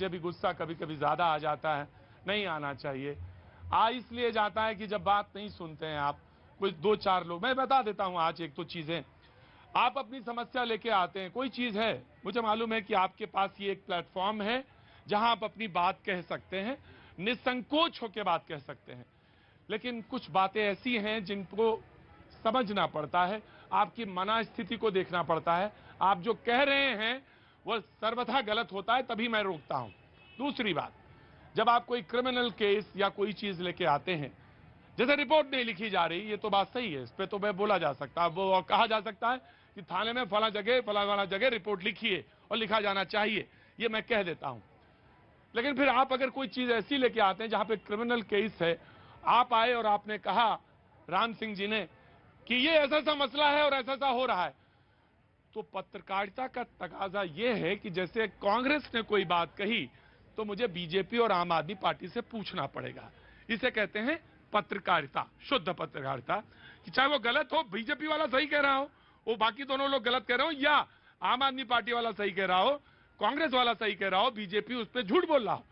मुझे भी गुस्सा कभी कभी ज्यादा आ जाता है, नहीं आना चाहिए। इसलिए जाता है कि जब बात नहीं सुनते हैं आप, कुछ दो चार लोग, मैं बता देता हूं आज एक तो चीजें, आप अपनी समस्या लेके आते हैं, कोई चीज है, मुझे मालूम है कि आपके पास ये एक प्लेटफॉर्म है जहां आप अपनी बात कह सकते हैं, निसंकोच होकर बात कह सकते हैं। लेकिन कुछ बातें ऐसी हैं जिनको समझना पड़ता है, आपकी मना स्थिति को देखना पड़ता है। आप जो कह रहे हैं वह सर्वथा गलत होता है, तभी मैं रोकता हूं। दूसरी बात, जब आप कोई क्रिमिनल केस या कोई चीज लेके आते हैं, जैसे रिपोर्ट नहीं लिखी जा रही, ये तो बात सही है, इस पे तो मैं बोला जा सकता है, वो कहा जा सकता है कि थाने में फला जगह रिपोर्ट लिखिए और लिखा जाना चाहिए, ये मैं कह देता हूं। लेकिन फिर आप अगर कोई चीज ऐसी लेके आते हैं जहां पे क्रिमिनल केस है, आप आए और आपने कहा राम सिंह जी ने कि ये ऐसा ऐसा मसला है और ऐसा ऐसा हो रहा है, तो पत्रकारिता का तकाजा यह है कि जैसे कांग्रेस ने कोई बात कही तो मुझे बीजेपी और आम आदमी पार्टी से पूछना पड़ेगा। इसे कहते हैं पत्रकारिता, शुद्ध पत्रकारिता, कि चाहे वो गलत हो, बीजेपी वाला सही कह रहा हो, वो बाकी दोनों लोग गलत कह रहे हो, या आम आदमी पार्टी वाला सही कह रहा हो, कांग्रेस वाला सही कह रहा हो, बीजेपी उस पर झूठ बोल रहा हो।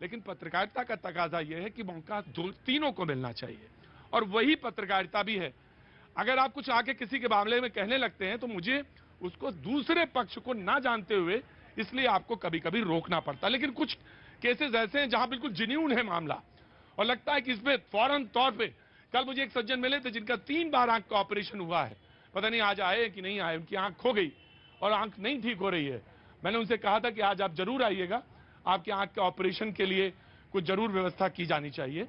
लेकिन पत्रकारिता का तकाजा यह है कि मौका तीनों को मिलना चाहिए, और वही पत्रकारिता भी है। अगर आप कुछ आके किसी के मामले में कहने लगते हैं तो मुझे उसको दूसरे पक्ष को ना जानते हुए इसलिए आपको कभी कभी रोकना पड़ता है। लेकिन कुछ केसेस ऐसे हैं जहां बिल्कुल जेन्युइन है मामला और लगता है कि इसमें फौरन तौर पे, कल मुझे एक सज्जन मिले थे जिनका 3 बार आंख का ऑपरेशन हुआ है, पता नहीं आज आए कि नहीं आए, उनकी आंख खो गई और आंख नहीं ठीक हो रही है। मैंने उनसे कहा था कि आज आप जरूर आइएगा, आपकी आंख के ऑपरेशन के लिए कुछ जरूर व्यवस्था की जानी चाहिए।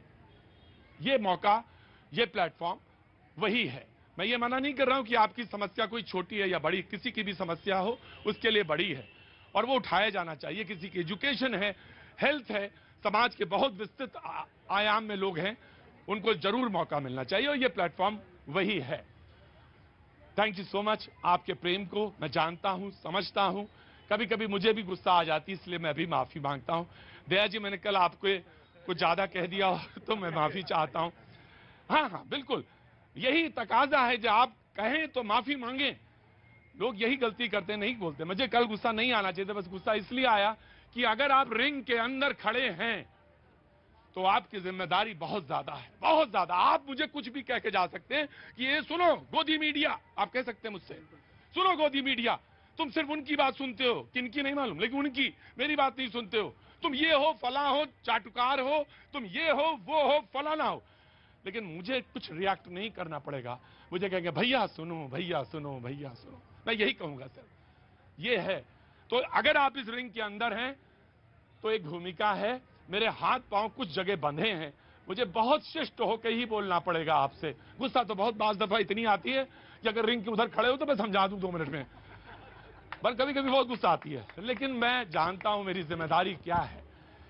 ये मौका, ये प्लेटफॉर्म वही है। मैं ये मना नहीं कर रहा हूं कि आपकी समस्या कोई छोटी है या बड़ी, किसी की भी समस्या हो उसके लिए बड़ी है और वो उठाया जाना चाहिए। किसी की एजुकेशन है, हेल्थ है, समाज के बहुत विस्तृत आयाम में लोग हैं, उनको जरूर मौका मिलना चाहिए और ये प्लेटफॉर्म वही है। Thank you so much. आपके प्रेम को मैं जानता हूं, समझता हूं, कभी कभी मुझे भी गुस्सा आ जाती है, इसलिए मैं भी माफी मांगता हूं। दया जी, मैंने कल आपको कुछ ज्यादा कह दिया तो मैं माफी चाहता हूं। हाँ, बिल्कुल यही तकाजा है, जब आप कहें तो माफी मांगे। लोग यही गलती करते, नहीं बोलते। मुझे कल गुस्सा नहीं आना चाहिए था, बस गुस्सा इसलिए आया कि अगर आप रिंग के अंदर खड़े हैं तो आपकी जिम्मेदारी बहुत ज्यादा है, बहुत ज्यादा। आप मुझे कुछ भी कह के जा सकते हैं कि ये सुनो गोदी मीडिया, आप कह सकते हैं मुझसे, सुनो गोदी मीडिया, तुम सिर्फ उनकी बात सुनते हो, किनकी नहीं मालूम, लेकिन उनकी, मेरी बात नहीं सुनते हो, तुम ये हो, फला हो, चाटुकार हो, तुम ये हो, वो हो, फलाना हो। लेकिन मुझे कुछ रिएक्ट नहीं करना पड़ेगा। मुझे कहेंगे भैया सुनो, भैया सुनो, भैया सुनो, मैं यही कहूंगा सर, ये है। तो अगर आप इस रिंग के अंदर हैं तो एक भूमिका है, मेरे हाथ पांव कुछ जगह बंधे हैं, मुझे बहुत शिष्ट होकर ही बोलना पड़ेगा आपसे। गुस्सा तो बहुत बाज दफा इतनी आती है कि अगर रिंग के उधर खड़े हो तो मैं समझा दूं 2 मिनट में, पर कभी कभी बहुत गुस्सा आती है। लेकिन मैं जानता हूं मेरी जिम्मेदारी क्या है,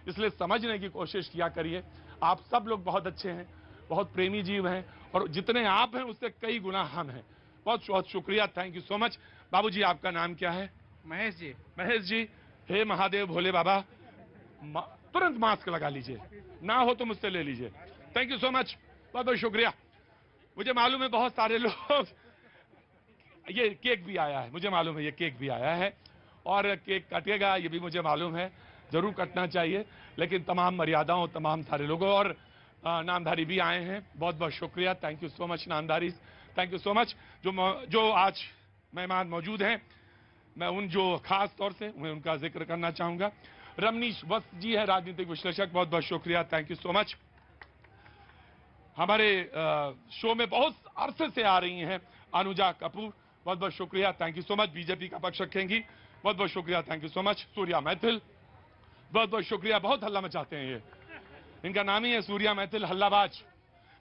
इसलिए समझने की कोशिश किया करिए। आप सब लोग बहुत अच्छे हैं, बहुत प्रेमी जीव हैं, और जितने आप हैं उससे कई गुना हम हैं। बहुत बहुत शुक्रिया, थैंक यू सो मच। बाबूजी, आपका नाम क्या है? महेश जी। महेश जी, हे महादेव भोले बाबा, तुरंत मास्क लगा लीजिए, ना हो तो मुझसे ले लीजिए। थैंक यू सो मच, बहुत बहुत शुक्रिया। मुझे मालूम है बहुत सारे लोग, ये केक भी आया है, मुझे मालूम है ये केक भी आया है और केक कटेगा, ये भी मुझे मालूम है, जरूर कटना चाहिए, लेकिन तमाम मर्यादाओं, तमाम सारे लोगों, और नामधारी भी आए हैं, बहुत बहुत शुक्रिया, thank you so much Namdhari, thank you so much. जो आज मेहमान मौजूद हैं, मैं उन जो खास तौर से मैं उनका जिक्र करना चाहूंगा। रमनीश वस्त जी है, राजनीतिक विश्लेषक, बहुत बहुत शुक्रिया, थैंक यू सो मच। हमारे शो में बहुत अरसे से आ रही हैं अनुजा कपूर, बहुत बहुत शुक्रिया, thank you so much. BJP का पक्ष रखेंगी, बहुत बहुत शुक्रिया, thank you so much. Surya Maithil, बहुत बहुत शुक्रिया, बहुत हल्ला मचाते हैं ये, इनका नाम ही है सूर्या मैथिल, हल्लाबाज,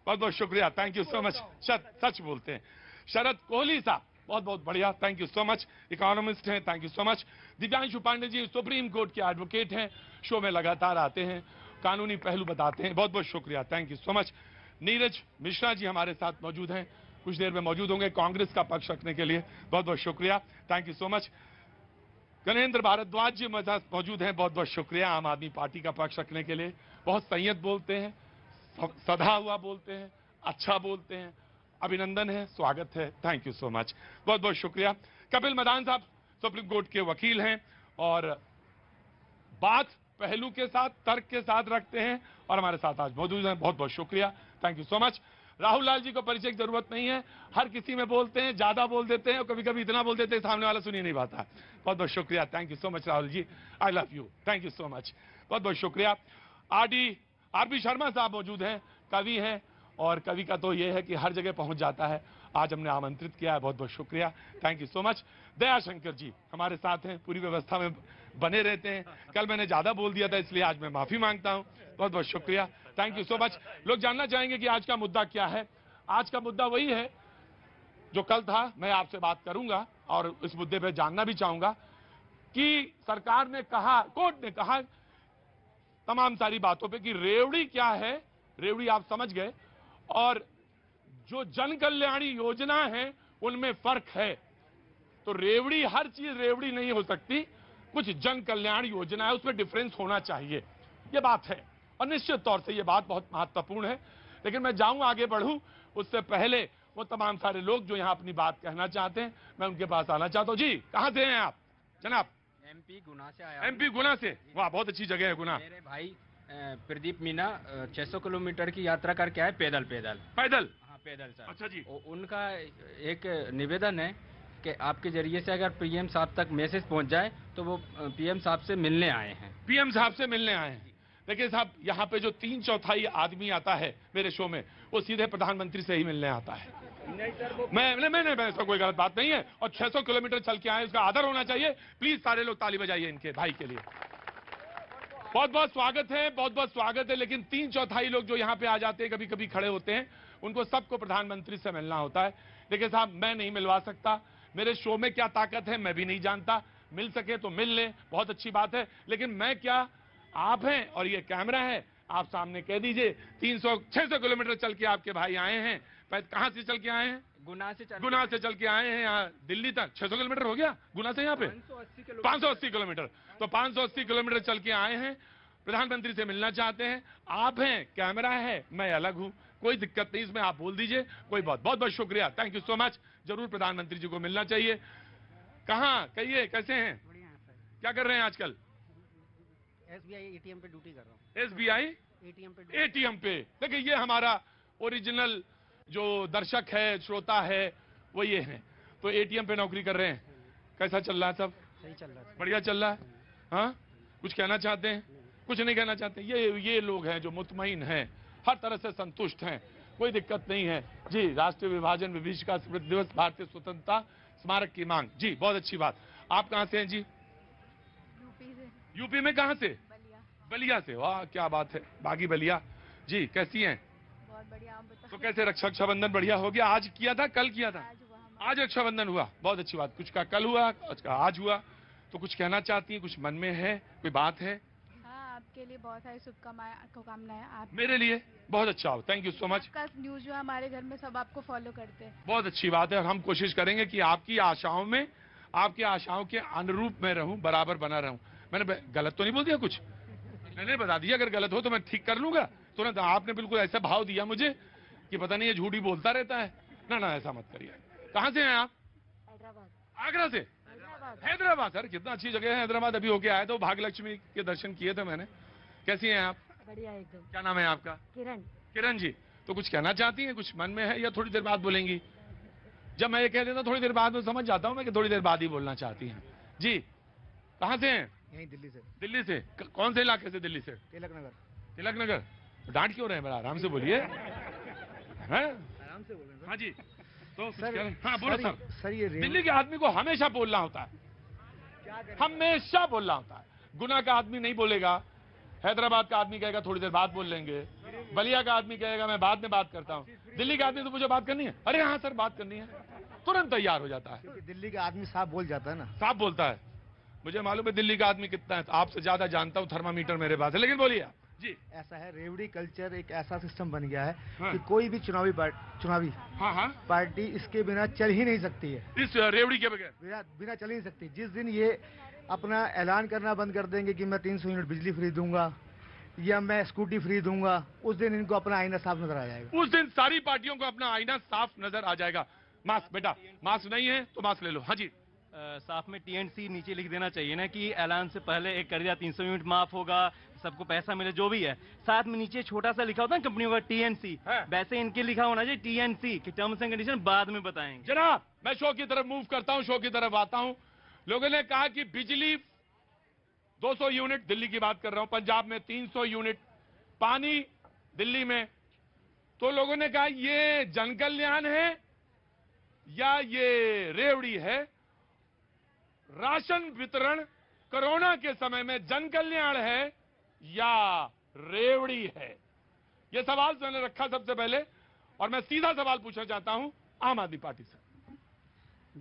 बहुत बहुत शुक्रिया, थैंक यू सो मच। सच बोलते हैं। शरद कोहली साहब, बहुत बहुत बढ़िया, thank you so much. Economist हैं, thank you so much. Divyanshu Pandey ji supreme court के एडवोकेट हैं, शो में लगातार आते हैं, कानूनी पहलू बताते हैं, बहुत बहुत शुक्रिया, thank you so much. Neeraj Mishra ji हमारे साथ मौजूद हैं, कुछ देर में मौजूद होंगे कांग्रेस का पक्ष रखने के लिए, बहुत बहुत शुक्रिया, thank you so much. Ganendra Bhardwaj ji मेरे साथ मौजूद हैं, बहुत बहुत शुक्रिया, आम आदमी पार्टी का पक्ष रखने के लिए। बहुत संयत बोलते हैं, सधा हुआ बोलते हैं, अच्छा बोलते हैं, अभिनंदन है, स्वागत है, थैंक यू सो मच, बहुत बहुत शुक्रिया। कपिल मदान साहब सुप्रीम कोर्ट के वकील हैं और बात पहलू के साथ, तर्क के साथ रखते हैं और हमारे साथ आज मौजूद हैं। बहुत बहुत शुक्रिया, thank you so much. Rahul Lal ji को परिचय की जरूरत नहीं है, हर किसी में बोलते हैं, ज्यादा बोल देते हैं और कभी कभी इतना बोल देते हैं सामने वाला सुन ही नहीं पाता। बहुत बहुत शुक्रिया, thank you so much Rahul ji, I love you, thank you so much, बहुत बहुत शुक्रिया। आरबी शर्मा साहब मौजूद हैं, कवि हैं और कवि का तो ये है कि हर जगह पहुंच जाता है, आज हमने आमंत्रित किया है, बहुत बहुत शुक्रिया, thank you so much. Dayashankar ji हमारे साथ हैं, पूरी व्यवस्था में बने रहते हैं, कल मैंने ज्यादा बोल दिया था इसलिए आज मैं माफी मांगता हूं, बहुत बहुत शुक्रिया, थैंक यू सो मच। लोग जानना चाहेंगे कि आज का मुद्दा क्या है। आज का मुद्दा वही है जो कल था, मैं आपसे बात करूंगा और इस मुद्दे पर जानना भी चाहूंगा कि सरकार ने कहा, कोर्ट ने कहा तमाम सारी बातों पे कि रेवड़ी क्या है, रेवड़ी आप समझ गए, और जो जन कल्याणी योजना है उनमें फर्क है। तो रेवड़ी, हर चीज रेवड़ी नहीं हो सकती, कुछ जन कल्याण योजना है उसमें डिफरेंस होना चाहिए, ये बात है और निश्चित तौर से ये बात बहुत महत्वपूर्ण है। लेकिन मैं जाऊं, आगे बढ़ूं, उससे पहले वो तमाम सारे लोग जो यहां अपनी बात कहना चाहते हैं, मैं उनके पास आना चाहता हूं। जी कहां से हैं आप जनाब? एमपी गुना से आया। एमपी गुना से, वाह बहुत अच्छी जगह है गुना। मेरे भाई प्रदीप मीना 600 किलोमीटर की यात्रा करके आए पैदल। पैदल? हाँ पैदल सर। अच्छा जी। उनका एक निवेदन है कि आपके जरिए से अगर पीएम साहब तक मैसेज पहुंच जाए तो वो पीएम साहब से मिलने आए हैं। पीएम साहब से मिलने आए हैं। देखिए साहब, यहाँ पे जो 3/4 आदमी आता है मेरे शो में, वो सीधे प्रधानमंत्री से ही मिलने आता है। मैं ऐसा कोई गलत बात नहीं है, और 600 किलोमीटर चल के आए, उसका आदर होना चाहिए। प्लीज सारे लोग ताली बजाइए इनके भाई के लिए। बहुत बहुत स्वागत है, बहुत बहुत स्वागत है। लेकिन 3/4 लोग जो यहाँ पे आ जाते हैं, कभी कभी खड़े होते हैं, उनको सबको प्रधानमंत्री से मिलना होता है। देखिए साहब, मैं नहीं मिलवा सकता, मेरे शो में क्या ताकत है मैं भी नहीं जानता, मिल सके तो मिल ले, बहुत अच्छी बात है। लेकिन मैं क्या, आप हैं और ये कैमरा है, आप सामने कह दीजिए 600 किलोमीटर चल के आपके भाई आए हैं। कहां से चल के आए हैं? गुना से चल के आए हैं यहाँ दिल्ली तक। 600 किलोमीटर हो गया गुना से यहाँ पे? 580 किलोमीटर। तो 580 किलोमीटर चल के आए हैं, प्रधानमंत्री से मिलना चाहते हैं। आप हैं, कैमरा है, मैं अलग हूं, कोई दिक्कत नहीं इसमें, आप बोल दीजिए, कोई बहुत बहुत शुक्रिया, थैंक यू सो मच। जरूर प्रधानमंत्री जी को मिलना चाहिए। कहाँ, कहिए कैसे हैं? क्या कर रहे हैं आजकल? एसबीआई एटीएम पे ड्यूटी कर रहा हूँ। एसबीआई एटीएम पे। देखिए ये हमारा ओरिजिनल जो दर्शक है, श्रोता है, वो ये है। तो एटीएम पे नौकरी कर रहे हैं, कैसा चल रहा है सब? सही चल रहा है। बढ़िया चल रहा है। हाँ, कुछ कहना चाहते हैं? कुछ नहीं कहना चाहते? ये लोग हैं जो मुतमईन हैं, हर तरह से संतुष्ट हैं, कोई दिक्कत नहीं है। जी, राष्ट्रीय विभाजन विभीषिका स्मृति दिवस, भारतीय स्वतंत्रता स्मारक की मांग। जी बहुत अच्छी बात। आप कहाँ से हैं जी? यूपी से। यूपी में कहाँ से? बलिया से, वाह क्या बात है, बागी बलिया। जी कैसी हैं? बहुत बढ़िया, आप बताओ। तो कैसे रक्षाबंधन बढ़िया हो गया? आज किया था, कल किया था? आज हुआ हमारा। आज रक्षाबंधन हुआ, बहुत अच्छी बात। कुछ का कल हुआ, कुछ का आज हुआ। तो कुछ कहना चाहती हैं, कुछ मन में है, कोई बात है? हाँ, आपके लिए बहुत सारी शुभकामनाएं। आप मेरे लिए बहुत अच्छा हो, थैंक यू सो मच। आपका न्यूज जो है हमारे घर में सब आपको फॉलो करते हैं। बहुत अच्छी बात है, और हम कोशिश करेंगे कि आपकी आशाओं में, आपकी आशाओं के अनुरूप मैं रहूं, बराबर बना रहूं। मैंने गलत तो नहीं बोल दिया कुछ? मैंने बता दिया, अगर गलत हो तो मैं ठीक कर लूंगा। तुरंत आपने बिल्कुल ऐसा भाव दिया मुझे कि पता नहीं ये झूठी बोलता रहता है। ना ऐसा मत करिए। कहाँ से हैं आप? हैदराबाद। आगरा से? हैदराबाद। सर कितना अच्छी जगह है हैदराबाद, अभी होके आया तो भाग्यलक्ष्मी के दर्शन किए थे मैंने। कैसी हैं आप? बढ़िया एकदम। क्या नाम है आपका? किरण जी। तो कुछ कहना चाहती हैं, कुछ मन में है, या थोड़ी देर बाद बोलेंगी? जब मैं ये कह देता थोड़ी देर बाद में समझ जाता हूँ मैं कि थोड़ी देर बाद ही बोलना चाहती हैं। जी कहाँ से हैं? यहीं दिल्ली से। दिल्ली से? कौन से इलाके से दिल्ली से? तिलक नगर। तो डांट क्यों रहे हैं? बड़ा आराम से बोलिए। आराम से बोल रहे हैं। हाँ जी, तो सर, हाँ बोलो सर। सर ये दिल्ली के आदमी को हमेशा बोलना होता है, हमेशा बोलना होता है। गुना का आदमी नहीं बोलेगा, हैदराबाद का आदमी कहेगा थोड़ी देर बाद बोल लेंगे, बलिया का आदमी कहेगा मैं बाद में बात करता हूँ, दिल्ली का आदमी तो मुझे बात करनी है, अरे हाँ सर बात करनी है, तुरंत तैयार हो जाता है। दिल्ली का आदमी साफ बोल जाता है ना, साफ बोलता है। मुझे मालूम है दिल्ली का आदमी कितना है, आपसे ज्यादा जानता हूँ, थर्मामीटर मेरे पास है। लेकिन बोलिए जी। ऐसा है, रेवड़ी कल्चर एक ऐसा सिस्टम बन गया है हाँ। कि कोई भी चुनावी हाँ पार्टी इसके बिना चल ही नहीं सकती है। इस रेवड़ी के बगैर बिना चल ही नहीं सकती। जिस दिन ये अपना ऐलान करना बंद कर देंगे कि मैं 300 यूनिट बिजली फ्री दूंगा या मैं स्कूटी फ्री दूंगा, उस दिन इनको अपना आईना साफ नजर आ जाएगा। उस दिन सारी पार्टियों को अपना आईना साफ नजर आ जाएगा। मास्क बेटा, मास्क नहीं है तो मास्क ले लो। हाँ जी साफ में टीएनसी नीचे लिख देना चाहिए ना कि ऐलान से पहले एक कर दिया 300 यूनिट माफ होगा, सबको पैसा मिले, जो भी है, साथ में नीचे छोटा सा लिखा होता है कंपनियों का टीएनसी, वैसे इनके लिखा होना चाहिए टीएनसी कि टर्म्स एंड कंडीशन बाद में बताएंगे। जनाब, मैं शो की तरफ मूव करता हूं, शो की तरफ आता हूं। लोगों ने कहा कि बिजली 200 यूनिट, दिल्ली की बात कर रहा हूं, पंजाब में 300 यूनिट, पानी दिल्ली में, तो लोगों ने कहा ये जन कल्याण है या ये रेवड़ी है? राशन वितरण कोरोना के समय में जन कल्याण है या रेवड़ी है? यह सवाल मैंने रखा सबसे पहले, और मैं सीधा सवाल पूछना चाहता हूं आम आदमी पार्टी से।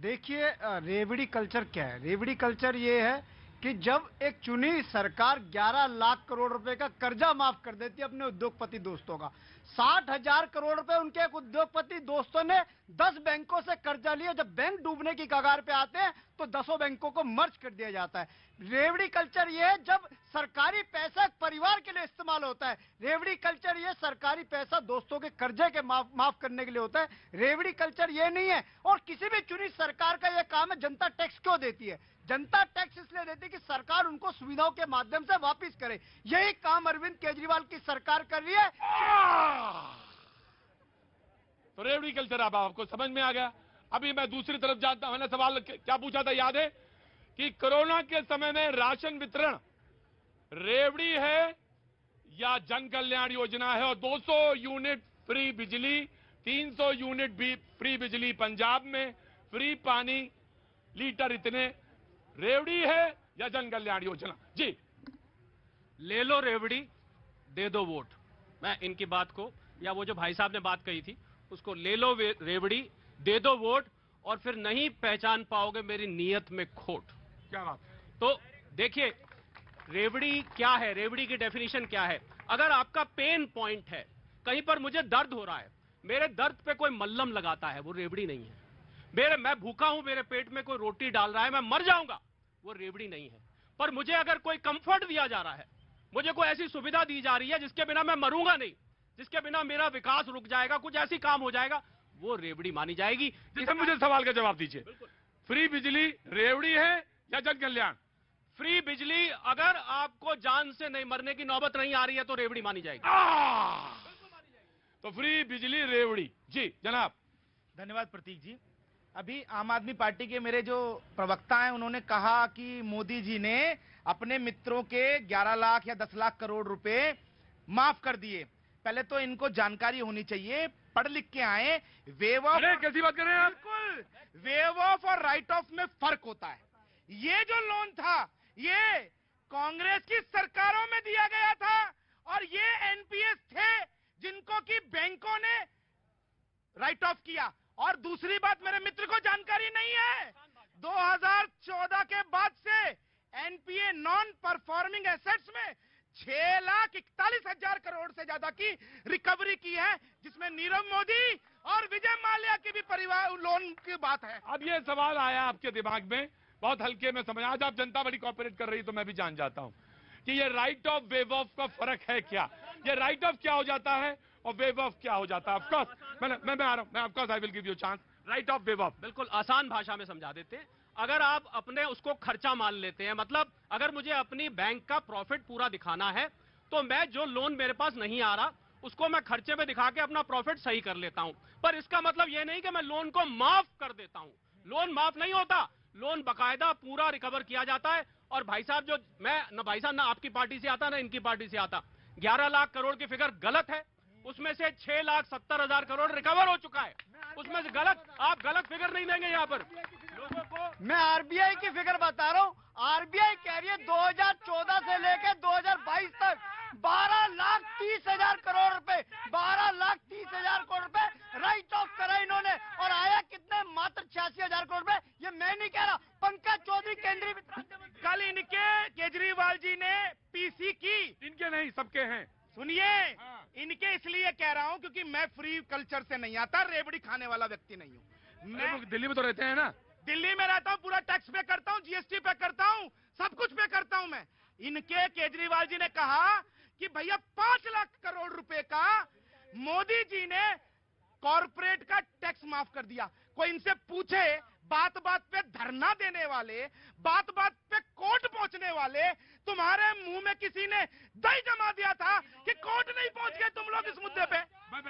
देखिए, रेवड़ी कल्चर क्या है? रेवड़ी कल्चर ये है कि जब एक चुनी सरकार 11 लाख करोड़ रुपए का कर्जा माफ कर देती है अपने उद्योगपति दोस्तों का, 60,000 करोड़ रुपए उनके एक उद्योगपति दोस्तों ने 10 बैंकों से कर्जा लिया, जब बैंक डूबने की कगार पे आते हैं तो 10 बैंकों को मर्ज कर दिया जाता है। रेवड़ी कल्चर ये है जब सरकारी पैसा परिवार के लिए इस्तेमाल होता है। रेवड़ी कल्चर ये सरकारी पैसा दोस्तों के कर्जे के माफ करने के लिए होता है। रेवड़ी कल्चर ये नहीं है। और किसी भी चुनी सरकार का ये काम है, जनता टैक्स क्यों देती है? जनता टैक्स इसलिए देती है कि सरकार उनको सुविधाओं के माध्यम से वापिस करे। यही काम अरविंद केजरीवाल की सरकार कर रही है। तो रेवड़ी कल्चर अब आपको समझ में आ गया। अभी मैं दूसरी तरफ जाता हूं। मैंने सवाल क्या पूछा था, याद है कि कोरोना के समय में राशन वितरण रेवड़ी है या जन कल्याण योजना है? और 200 यूनिट फ्री बिजली, 300 यूनिट भी फ्री बिजली पंजाब में, फ्री पानी लीटर इतने, रेवड़ी है या जन कल्याण योजना? जी, ले लो रेवड़ी, दे दो वोट। मैं इनकी बात को, या वो जो भाई साहब ने बात कही थी उसको, ले लो रेवड़ी, दे दो वोट, और फिर नहीं पहचान पाओगे मेरी नीयत में खोट। क्या बात? तो देखिए, रेवड़ी क्या है, रेवड़ी की डेफिनेशन क्या है? अगर आपका पेन पॉइंट है, कहीं पर मुझे दर्द हो रहा है, मेरे दर्द पे कोई मल्लम लगाता है, वो रेवड़ी नहीं है। मैं भूखा हूं, मेरे पेट में कोई रोटी डाल रहा है, मैं मर जाऊंगा, वो रेवड़ी नहीं है। पर मुझे अगर कोई कंफर्ट दिया जा रहा है, मुझे कोई ऐसी सुविधा दी जा रही है जिसके बिना मैं मरूंगा नहीं, जिसके बिना मेरा विकास रुक जाएगा, कुछ ऐसी काम हो जाएगा, वो रेवड़ी मानी जाएगी। जिससे मुझे सवाल का जवाब दीजिए, फ्री बिजली रेवड़ी है या जन कल्याण? फ्री बिजली अगर आपको जान से नहीं मरने की नौबत नहीं आ रही है तो रेवड़ी मानी जाएगी। तो फ्री बिजली रेवड़ी। जी जनाब। धन्यवाद प्रतीक जी। अभी आम आदमी पार्टी के मेरे जो प्रवक्ता हैं उन्होंने कहा कि मोदी जी ने अपने मित्रों के 11 लाख या 10 लाख करोड़ रुपए माफ कर दिए। पहले तो इनको जानकारी होनी चाहिए, पढ़ लिख के आए। वेव ऑफ, कैसी बात कर रहे हैं आप? बिल्कुल, वेव ऑफ और राइट ऑफ में फर्क होता है। ये जो लोन था ये कांग्रेस की सरकारों में दिया गया था, और ये एनपीएस थे जिनको की बैंकों ने राइट ऑफ किया। और दूसरी बात, मेरे मित्र को जानकारी नहीं है, 2014 के बाद से एनपीए नॉन परफॉर्मिंग एसेट्स में 6,41,000 करोड़ से ज्यादा की रिकवरी की है, जिसमें नीरव मोदी और विजय माल्या की भी परिवार लोन की बात है। अब ये सवाल आया आपके दिमाग में, बहुत हल्के में समझ। आज आप जनता बड़ी कॉपरेट कर रही तो मैं भी जान जाता हूं कि ये राइट ऑफ वेव ऑफ का फर्क है क्या? ये राइट ऑफ क्या हो जाता है और वेव ऑफ क्या हो जाता है? ऑफ कोर्स मैं आ रहा हूं, मैं of course I will give you chance. Right of, wave of बिल्कुल आसान भाषा में समझा देते हैं। अगर आप अपने उसको खर्चा मान लेते हैं, मतलब अगर मुझे अपनी बैंक का प्रॉफिट पूरा दिखाना है तो मैं जो लोन मेरे पास नहीं आ रहा उसको मैं खर्चे में दिखा के अपना प्रॉफिट सही कर लेता हूं। पर इसका मतलब यह नहीं कि मैं लोन को माफ कर देता हूं। लोन माफ नहीं होता, लोन बकायदा पूरा रिकवर किया जाता है। और भाई साहब, जो मैं न भाई साहब ना आपकी पार्टी से आता ना इनकी पार्टी से आता, 11 लाख करोड़ की फिगर गलत है। उसमें से 6,70,000 करोड़ रिकवर हो चुका है। उसमें से गलत, आप गलत फिगर नहीं देंगे यहाँ पर लोगों को। मैं आरबीआई की फिगर बता रहा हूँ। आरबीआई कह रही है 2014 से लेकर 2022 तक 12,30,000 करोड़ रुपए, 12,30,000 करोड़ रुपए राइट ऑफ करा इन्होंने। और आया कितने? मात्र 86,000 करोड़ रुपए। ये मैं नहीं कह रहा, पंकज चौधरी केंद्रीय वित्त राज्य। कल इनके केजरीवाल जी ने पीसी की, इनके नहीं सबके हैं। सुनिए, इनके इसलिए कह रहा हूं क्योंकि मैं फ्री कल्चर से नहीं आता, रेवड़ी खाने वाला व्यक्ति नहीं हूं। मैं दिल्ली में तो रहते हैं ना? दिल्ली में रहता हूं, पूरा टैक्स पे करता हूं, जीएसटी पे करता हूं, सब कुछ पे करता हूं मैं। इनके केजरीवाल जी ने कहा कि भैया 5 लाख करोड़ रुपए का मोदी जी ने कॉर्पोरेट का टैक्स माफ कर दिया। कोई इनसे पूछे बात बात पे धरना देने वाले, बात बात पे कोर्ट पहुंचने वाले, तुम्हारे मुंह में किसी ने दही जमा दिया था कि कोर्ट नहीं पहुंच गए तुम लोग इस मुद्दे पे? मैं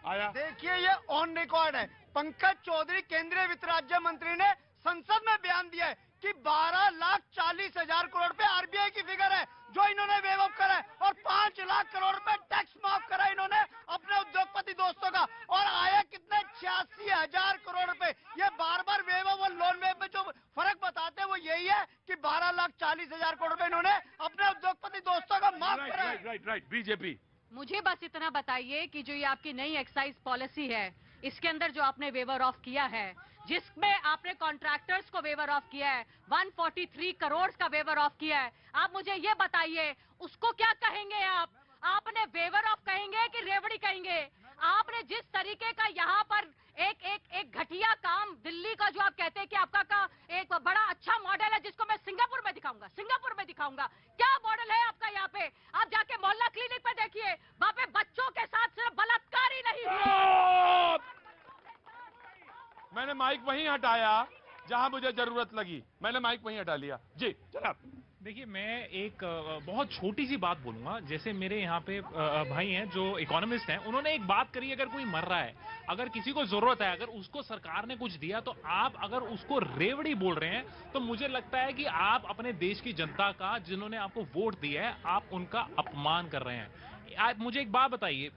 आया। देखिए ये ऑन रिकॉर्ड है। पंकज चौधरी केंद्रीय वित्त राज्य मंत्री ने संसद में बयान दिया है कि 12,40,000 करोड़ रुपए आरबीआई की फिगर है जो इन्होंने वेव ऑफ करा है, और 5 लाख करोड़ रुपए टैक्स माफ करा इन्होंने अपने उद्योगपति दोस्तों का, और आया कितने 86,000 करोड़ रुपए। ये बार बार वेव ऑफ और लोन वेव में जो फर्क बताते हैं वो यही है कि 12,40,000 करोड़ रुपए इन्होंने अपने उद्योगपति दोस्तों का माफ करा है। Right BJP. मुझे बस इतना बताइए कि जो ये आपकी नई एक्साइज पॉलिसी है, इसके अंदर जो आपने वेवर ऑफ किया है, जिसमें आपने कॉन्ट्रैक्टर्स को वेवर ऑफ किया है, 143 करोड़ का वेवर ऑफ किया है, आप मुझे ये बताइए उसको क्या कहेंगे आप? आपने वेवर ऑफ कहेंगे कि रेवड़ी कहेंगे? आपने जिस तरीके का यहाँ पर एक घटिया काम दिल्ली का जो आप कहते हैं कि आपका का एक बड़ा अच्छा मॉडल है जिसको मैं सिंगापुर में दिखाऊंगा, क्या मॉडल है आपका यहाँ पे? आप जाके मोहल्ला क्लिनिक पे देखिए, वहाँ पे बच्चों के साथ सिर्फ बलात्कार ही नहीं हुआ। मैंने माइक वहीं हटाया जहां मुझे जरूरत लगी, मैंने माइक वहीं हटा लिया। जी जनाब। देखिए मैं एक बहुत छोटी सी बात बोलूंगा। जैसे मेरे यहाँ पे भाई हैं जो इकोनॉमिस्ट हैं, उन्होंने एक बात करी, अगर कोई मर रहा है, अगर किसी को जरूरत है, अगर उसको सरकार ने कुछ दिया, तो आप अगर उसको रेवड़ी बोल रहे हैं तो मुझे लगता है कि आप अपने देश की जनता का, जिन्होंने आपको वोट दिया है, आप उनका अपमान कर रहे हैं। आप मुझे एक बात बताइए,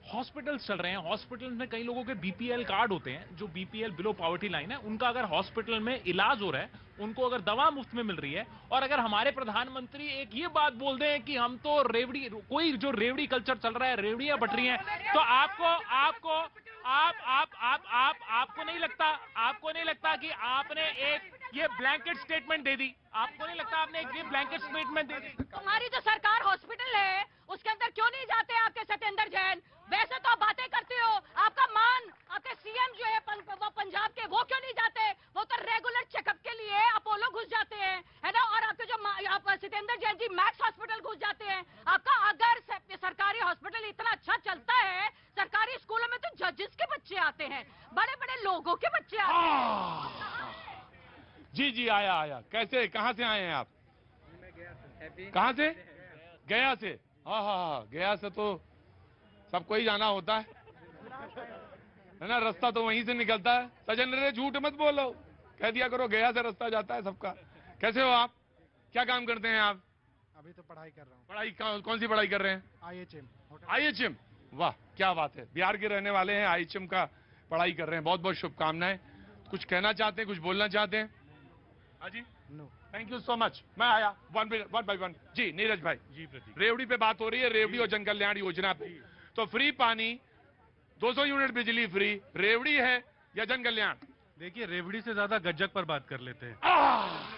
हॉस्पिटल्स चल रहे हैं, हॉस्पिटल में कई लोगों के बीपीएल कार्ड होते हैं, जो बीपीएल बिलो पॉवर्टी लाइन है, उनका अगर हॉस्पिटल में इलाज हो रहा है, उनको अगर दवा मुफ्त में मिल रही है, और अगर हमारे प्रधानमंत्री एक ये बात बोल दें कि हम तो रेवड़ी, कोई जो रेवड़ी कल्चर चल रहा है, रेवड़ियां बट रही हैं, तो आपको नहीं लगता कि आपने एक ये ब्लैंकेट स्टेटमेंट दे दी? आपको नहीं लगता आपने एक ये ब्लैंकेट स्टेटमेंट दे दी? तुम्हारी जो सरकार हॉस्पिटल है उसके अंदर क्यों नहीं जाते आपके सत्येंद्र जैन? वैसे तो आप बातें करते हो, आपका मान, आपके सीएम जो है वो पंजाब के, वो क्यों नहीं जाते? वो तो रेगुलर चेकअप के लिए अपोलो घुस जाते हैं, है ना? और आपके जो आप सत्येंद्र जैन जी मैक्स हॉस्पिटल घुस जाते हैं। आपका अगर सरकारी हॉस्पिटल इतना अच्छा चलता है, सरकारी स्कूलों में तो जजेस के बच्चे आते हैं, बड़े बड़े लोगों के बच्चे आते हैं। जी आया। कैसे, कहाँ से आए हैं आप? कहाँ से? गया से। हाँ, गया से तो सबको ही जाना होता है ना, रास्ता तो वहीं से निकलता है। सजन रे झूठ मत बोलो, कह दिया करो गया से रास्ता जाता है सबका। कैसे हो आप? क्या काम करते हैं आप? अभी तो पढ़ाई कर रहा हूँ। पढ़ाई कौन सी पढ़ाई कर रहे हैं? IHM। वाह क्या बात है, बिहार के रहने वाले हैं, IHM का पढ़ाई कर रहे हैं, बहुत बहुत शुभकामनाएं। कुछ कहना चाहते हैं, कुछ बोलना चाहते हैं? हाँ जी, no thank you so much. मैं आया वन बाय वन। जी नीरज भाई। जी प्रतीक, रेवड़ी पे बात हो रही है, रेवड़ी और जन कल्याण योजना पे। तो फ्री पानी, 200 यूनिट बिजली फ्री, रेवड़ी है या जन कल्याण? देखिए रेवड़ी से ज्यादा गज्जक पर बात कर लेते हैं।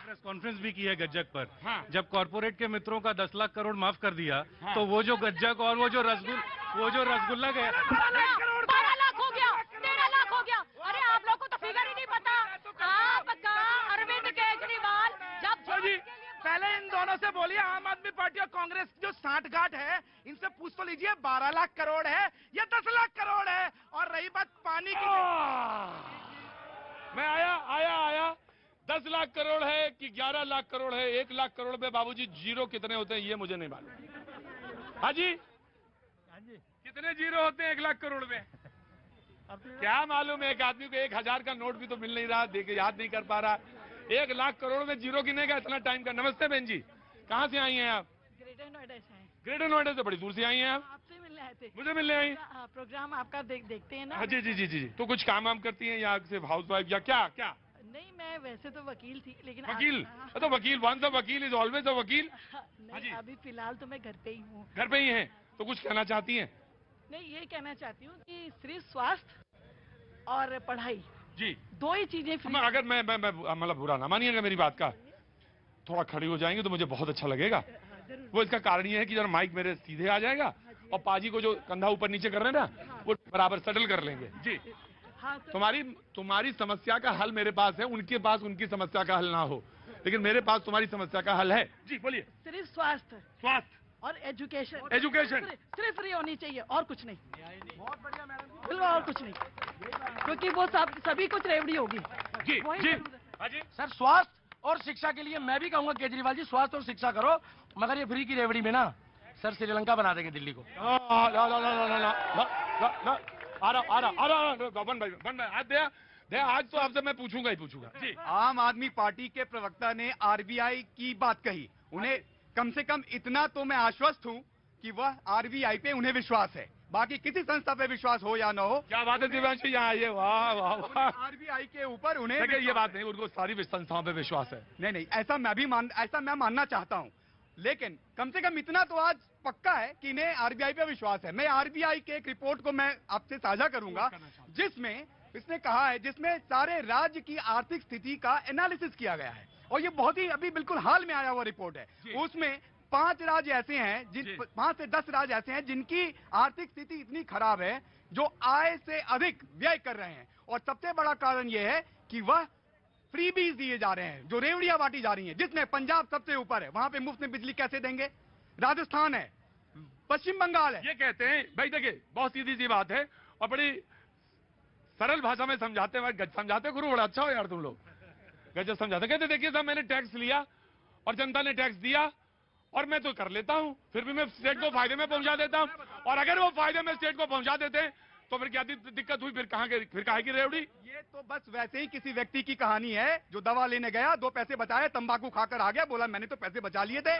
प्रेस कॉन्फ्रेंस भी की है गज्जक पर। हाँ। जब कॉर्पोरेट के मित्रों का 10 लाख करोड़ माफ कर दिया, तो वो जो गज्जक और वो जो रसगुल्ला गया, 12 लाख हो गया, 13 लाख हो गया। अरे आप लोगों को तो फिगर ही नहीं पता। आपका अरविंद केजरीवाल जब जी पहले इन दोनों से बोलिए, आम आदमी पार्टी और कांग्रेस जो सांठगांठ है, इनसे पूछ तो लीजिए 12 लाख करोड़ है या 10 लाख करोड़ है। और रही बात पानी की, मैं आया 10 लाख करोड़ है कि 11 लाख करोड़ है? 1 लाख करोड़ में बाबूजी जीरो कितने होते हैं ये मुझे नहीं मालूम। हाँ जी कितने जीरो होते हैं 1 लाख करोड़ में? क्या मालूम है, एक आदमी को 1000 का नोट भी तो मिल नहीं रहा, देखे याद नहीं कर पा रहा। 1 लाख करोड़ में जीरो गिनेगा इतना टाइम का? नमस्ते बहन जी, कहाँ से आई हैं आप? ग्रेटर नोएडा से हैं। ग्रेटर नोएडा से बड़ी दूर से आई हैं आप? आपसे मिलने आए थे। मुझे मिलने आई? प्रोग्राम आपका देखते हैं ना। हाँ जी। तो कुछ काम वाम करती हैं या सिर्फ हाउस वाइफ या क्या? नहीं, मैं वैसे तो वकील थी, लेकिन वकील? तो वकील, वंस अ वकील इज ऑलवेज अ वकील। नहीं, अभी फिलहाल तो मैं घर पे ही हूँ। घर पे ही हैं, तो कुछ कहना चाहती हैं? नहीं, ये कहना चाहती हूँ कि सिर्फ स्वास्थ्य और पढ़ाई, जी, 2 ही चीजें फ्री। अगर मैं मतलब बुरा ना मानिएगा मेरी बात का, थोड़ा खड़ी हो जाएंगे तो मुझे बहुत अच्छा लगेगा। वो इसका कारण ये है कि जरा माइक मेरे सीधे आ जाएगा और पाजी को जो कंधा ऊपर नीचे कर रहे हैं ना, वो बराबर सेटल कर लेंगे। जी हाँ, तुम्हारी समस्या का हल मेरे पास है, उनके पास उनकी समस्या का हल ना हो, लेकिन मेरे पास तुम्हारी समस्या का हल है। जी बोलिए। सिर्फ स्वास्थ्य। और एजुकेशन सिर्फ फ्री होनी चाहिए और कुछ नहीं। बहुत बढ़िया मैडम जी। बिल्कुल और कुछ नहीं, क्योंकि वो सभी कुछ रेवड़ी होगी। जी वही जी जरूरत है। हाँ जी। सर स्वास्थ्य और शिक्षा के लिए मैं भी कहूंगा केजरीवाल जी स्वास्थ्य और शिक्षा करो, मगर ये फ्री की रेवड़ी में ना सर श्रीलंका बना देंगे दिल्ली को। आज तो आपसे मैं पूछूंगा ही पूछूंगा जी। आम आदमी पार्टी के प्रवक्ता ने आरबीआई की बात कही, उन्हें कम से कम इतना तो मैं आश्वस्त हूं कि वह आरबीआई पे उन्हें विश्वास है, बाकी किसी संस्था पे विश्वास हो या न हो। क्या बात है दिव्यांशु, यहाँ आइए। वाह वाह वाह। आरबीआई के ऊपर उन्हें देखिए ये बात नहीं, उनको सारी संस्थाओं पे विश्वास है। नहीं, ऐसा मैं मानना चाहता हूं, लेकिन कम से कम इतना तो आज पक्का है कि इन्हें आरबीआई पे विश्वास है। मैं आरबीआई के एक रिपोर्ट को मैं आपसे साझा करूंगा, जिसमें इसने कहा है, जिसमें सारे राज्य की आर्थिक स्थिति का एनालिसिस किया गया है, और ये बहुत ही अभी बिल्कुल हाल में आया हुआ रिपोर्ट है। उसमें 5 राज्य ऐसे हैं, 5 से 10 राज्य ऐसे हैं जिनकी आर्थिक स्थिति इतनी खराब है, जो आय से अधिक व्यय कर रहे हैं, और सबसे बड़ा कारण यह है कि वह फ्रीबीज दिए जा रहे हैं, जो रेवड़ियां बांटी जा रही हैं, जिसमें पंजाब सबसे ऊपर है। वहां पे मुफ्त में बिजली कैसे देंगे? राजस्थान है, पश्चिम बंगाल है। ये कहते हैं भाई, देखिए बहुत सीधी सी बात है और बड़ी सरल भाषा में समझाते हैं। समझाते गुरु बड़ा अच्छा हो यार तुम लोग, गजब समझाते। कहते देखिए साहब, मैंने टैक्स लिया और जनता ने टैक्स दिया और मैं तो कर लेता हूं, फिर भी मैं स्टेट को फायदे में पहुंचा देता हूं, और अगर वो फायदे में स्टेट को पहुंचा देते हैं तो फिर क्या दिक्कत हुई? फिर कहाँ की रेवड़ी? ये तो बस वैसे ही किसी व्यक्ति की कहानी है जो दवा लेने गया, 2 पैसे बचाए, तंबाकू खाकर आ गया, बोला मैंने तो पैसे बचा लिए थे।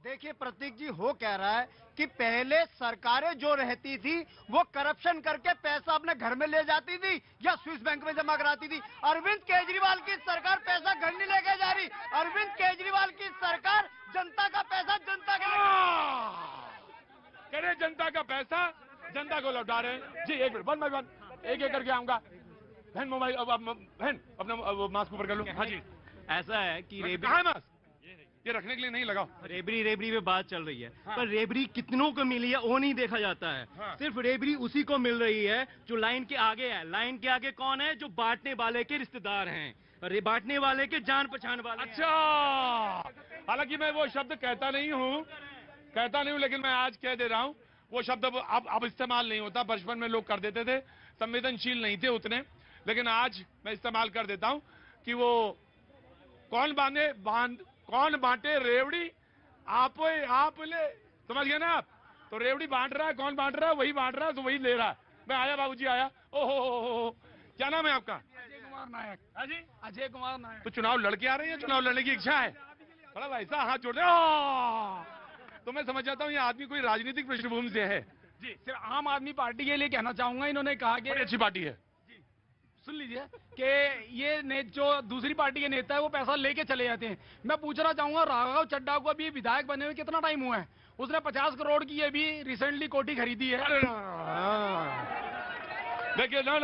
देखिए प्रतीक जी, हो कह रहा है कि पहले सरकारें जो रहती थी वो करप्शन करके पैसा अपने घर में ले जाती थी या स्विस बैंक में जमा कराती थी। अरविंद केजरीवाल की सरकार पैसा घर नहीं लेके जा रही। अरविंद केजरीवाल की सरकार जनता का पैसा जनता के कह रहे जनता का पैसा जनता को लौटा रहे हैं। जी एक मिनट, 1 by 1 एक करके आऊंगा। बहन मोबाइल, बहन अपना मास्क ऊपर कर लो। हाँ जी। ऐसा है कि मास्क ये रखने के लिए नहीं लगाओ। रेबड़ी पे बात चल रही है, पर रेबड़ी कितनों को मिली है वो नहीं देखा जाता है। सिर्फ रेबड़ी उसी को मिल रही है जो लाइन के आगे है। लाइन के आगे कौन है? जो बांटने वाले के रिश्तेदार हैं, बांटने वाले के जान पहचान वाले। अच्छा, हालांकि मैं वो शब्द कहता नहीं हूँ, लेकिन मैं आज कह दे रहा हूँ। वो शब्द अब इस्तेमाल नहीं होता। बचपन में लोग कर देते थे, संवेदनशील नहीं थे उतने, लेकिन आज मैं इस्तेमाल कर देता हूँ कि वो कौन बांटे रेवड़ी? आप ले, समझ गए ना आप? तो रेवड़ी बांट रहा है, कौन बांट रहा है? वही बांट रहा है, तो वही ले रहा है। मैं आया, बाबूजी आया। ओहो, क्या नाम है आपका? अजय कुमार नायक। हाँ जी, अजय कुमार नायक। तो चुनाव लड़के आ रहे हैं, चुनाव लड़ने की इच्छा है? बड़ा भाई साहब हाथ जोड़ दे। तो मैं समझ जाता हूँ ये आदमी कोई राजनीतिक पृष्ठभूमि से है। जी सिर्फ आम आदमी पार्टी के लिए कहना चाहूंगा, इन्होंने कहा कि बड़ी अच्छी पार्टी है। सुन लीजिए कि ये जो दूसरी पार्टी के नेता है वो पैसा लेके चले जाते हैं। मैं पूछना चाहूंगा, राघव चड्ढा को अभी विधायक बने हुए कितना टाइम हुआ है? उसने 50 करोड़ की अभी रिसेंटली कोठी खरीदी है। देखिए नो।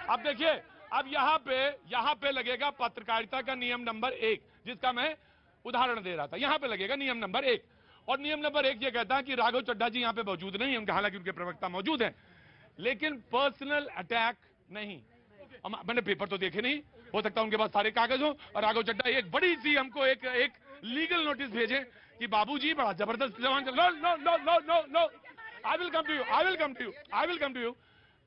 अब देखिए, अब यहाँ पे लगेगा पत्रकारिता का नियम नंबर 1, जिसका मैं उदाहरण दे रहा था। यहाँ पे लगेगा नियम नंबर 1, और नियम नंबर 1 ये कहता है कि राघव चड्ढा जी यहाँ पे मौजूद नहीं है, हालांकि उनके प्रवक्ता मौजूद हैं, लेकिन पर्सनल अटैक नहीं। मैंने पेपर तो देखे नहीं, हो सकता है उनके पास सारे कागज हो, और राघव चड्ढा एक बड़ी सी हमको एक लीगल नोटिस भेजे कि बाबूजी बड़ा जबरदस्त जवान। No, I will come to you.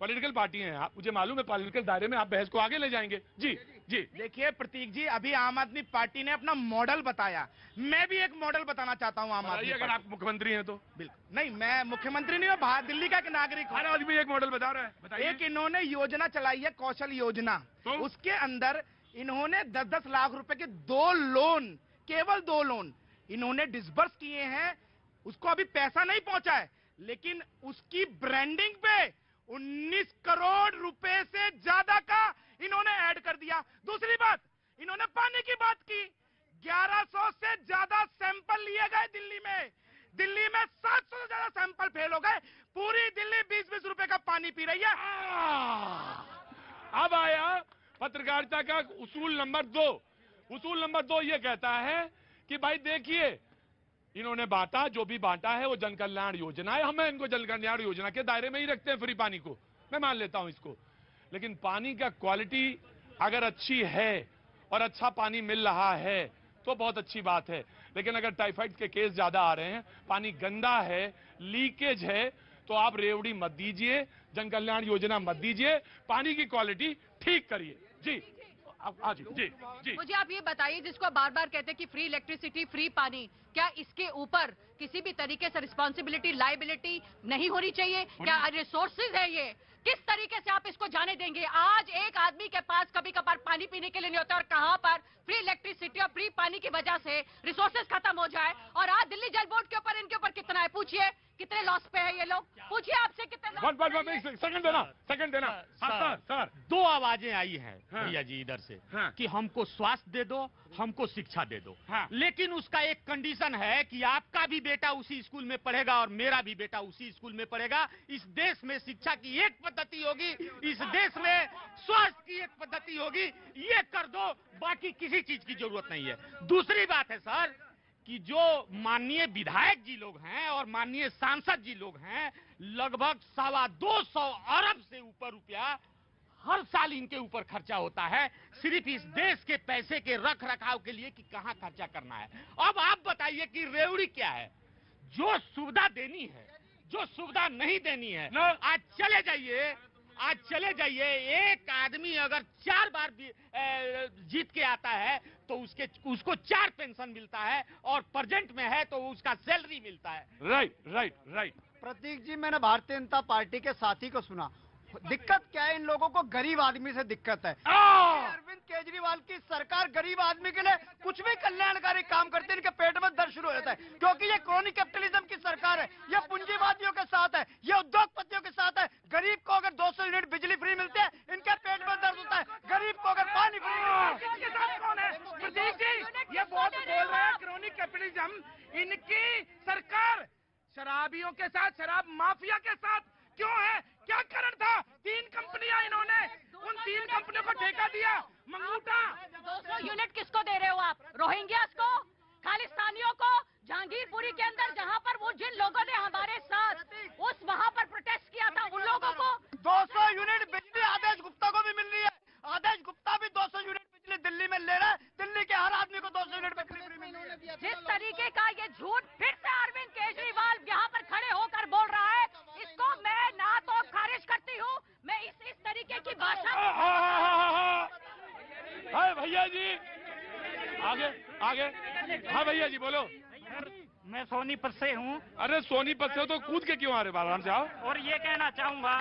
Political party हैं आप, मुझे मालूम है, पॉलिटिकल दायरे में आप बहस को आगे ले जाएंगे। जी। देखिए प्रतीक जी, अभी आम आदमी पार्टी ने अपना मॉडल बताया, मैं भी एक मॉडल बताना चाहता हूँ आम आदमी। अगर आप मुख्यमंत्री हैं तो? बिल्कुल नहीं, मैं मुख्यमंत्री नहीं हूँ, दिल्ली का एक नागरिक हूँ। हर आदमी एक मॉडल बता रहा है, बताइए। एक इन्होंने योजना चलाई है, कौशल योजना। तो? उसके अंदर इन्होंने 10-10 लाख रुपए के 2 लोन, केवल 2 लोन इन्होंने डिसबर्स किए हैं। उसको अभी पैसा नहीं पहुंचा है, लेकिन उसकी ब्रांडिंग पे 19 करोड़ रुपए से ज्यादा का इन्होंने ऐड कर दिया। दूसरी बात, इन्होंने पानी की बात की। 1100 से ज्यादा सैंपल लिए गए दिल्ली में 700 से ज्यादा सैंपल फेल हो गए। पूरी दिल्ली 20-20 रुपए का पानी पी रही है। अब आया पत्रकारिता का उसूल नंबर 2। उसूल नंबर 2 ये कहता है कि भाई देखिए, इन्होंने बांटा, जो भी बांटा है वो जन कल्याण योजना है, हमें इनको जन कल्याण योजना के दायरे में ही रखते हैं। फ्री पानी को मैं मान लेता हूं इसको, लेकिन पानी का क्वालिटी अगर अच्छी है और अच्छा पानी मिल रहा है तो बहुत अच्छी बात है। लेकिन अगर टाइफाइड के केस ज्यादा आ रहे हैं, पानी गंदा है, लीकेज है, तो आप रेवड़ी मत दीजिए, जन कल्याण योजना मत दीजिए, पानी की क्वालिटी ठीक करिए। जी जी जी जी। मुझे आप ये बताइए, जिसको बार बार कहते हैं कि फ्री इलेक्ट्रिसिटी, फ्री पानी, क्या इसके ऊपर किसी भी तरीके से रिस्पॉन्सिबिलिटी, लाइबिलिटी नहीं होनी चाहिए? क्या रिसोर्सेज है ये? किस तरीके से आप इसको जाने देंगे? आज एक आदमी के पास कभी कभार पानी पीने के लिए नहीं होता, और कहां पर फ्री इलेक्ट्रिसिटी और फ्री पानी की वजह से रिसोर्सेज खत्म हो जाए। और आज दिल्ली जल बोर्ड के ऊपर, इनके ऊपर कितना है? पूछिए कितने लॉस पे है ये लोग, पूछिए आपसे कितने। सेकंड देना। सर, दो आवाजें आई हैं भैया जी इधर से कि हमको स्वास्थ्य दे दो, हमको शिक्षा दे दो। लेकिन उसका एक कंडीशन है कि आपका भी बेटा उसी स्कूल में पढ़ेगा और मेरा भी बेटा उसी स्कूल में पढ़ेगा। इस देश में शिक्षा की एक पद्धति होगी, इस देश में स्वास्थ्य की एक पद्धति होगी। ये कर दो, बाकी किसी चीज की जरूरत नहीं है। दूसरी बात है सर कि जो माननीय विधायक जी लोग हैं और माननीय सांसद जी लोग हैं, लगभग 225 अरब से ऊपर रुपया हर साल इनके ऊपर खर्चा होता है, सिर्फ इस देश के पैसे के रख रखाव के लिए कि कहां खर्चा करना है। अब आप बताइए कि रेवड़ी क्या है? जो सुविधा देनी है, जो सुविधा नहीं देनी है। आज चले जाइए, एक आदमी अगर 4 बार जीत के आता है तो उसको 4 पेंशन मिलता है, और प्रेजेंट में है तो उसका सैलरी मिलता है। राइट। प्रतीक जी, मैंने भारतीय जनता पार्टी के साथी को सुना, दिक्कत क्या है? इन लोगों को गरीब आदमी से दिक्कत है। अरविंद केजरीवाल की सरकार गरीब आदमी के लिए कुछ भी कल्याणकारी काम करते हैं, इनके पेट में दर्द शुरू हो जाता है, क्योंकि ये क्रोनी कैपिटलिज्म की सरकार है, ये पूंजीवादियों के साथ है, ये उद्योगपतियों के साथ है। गरीब को अगर 200 यूनिट बिजली फ्री मिलती है, इनके पेट में दर्द होता है। गरीब को अगर पानी फ्री इनके साथ कौन है? प्रतीक जी, ये बहुत बोल रहे हैं क्रोनी कैपिटलिज्म। इनकी सरकार शराबियों के साथ, शराब माफिया के साथ क्यों है? क्या कारण था? 3 कंपनियां इन्होंने, उन 3 कंपनियों को ठेका दिया। मंगूटा 200 यूनिट किसको दे रहे हो आप? रोहिंग्यास को, खालिस्तानियों को, जहांगीरपुरी के अंदर जहां पर वो जिन लोगों ने हमारे साथ वहां पर प्रोटेस्ट किया था, उन लोगों को 200 यूनिट बिजली आदेश गुप्ता को भी मिल रही है। आदेश गुप्ता भी 200 यूनिट बिजली दिल्ली में ले रहा है। दिल्ली के हर आदमी को 200 यूनिट बिजली फ्री मिल रही है। जिस तरीके का ये झूठ फिर से अरविंद केजरीवाल यहाँ पर खड़े होकर बोल रहा है, इसको मैं ना तो खारिज करती हूँ, मैं इस तरीके की भाषा। भैया जी आगे। हाँ भैया जी बोलो। मैं सोनीपत से हूँ। अरे सोनीपत से हो तो कूद के क्यों आ रहे? आराम से आओ। और ये कहना चाहूंगा,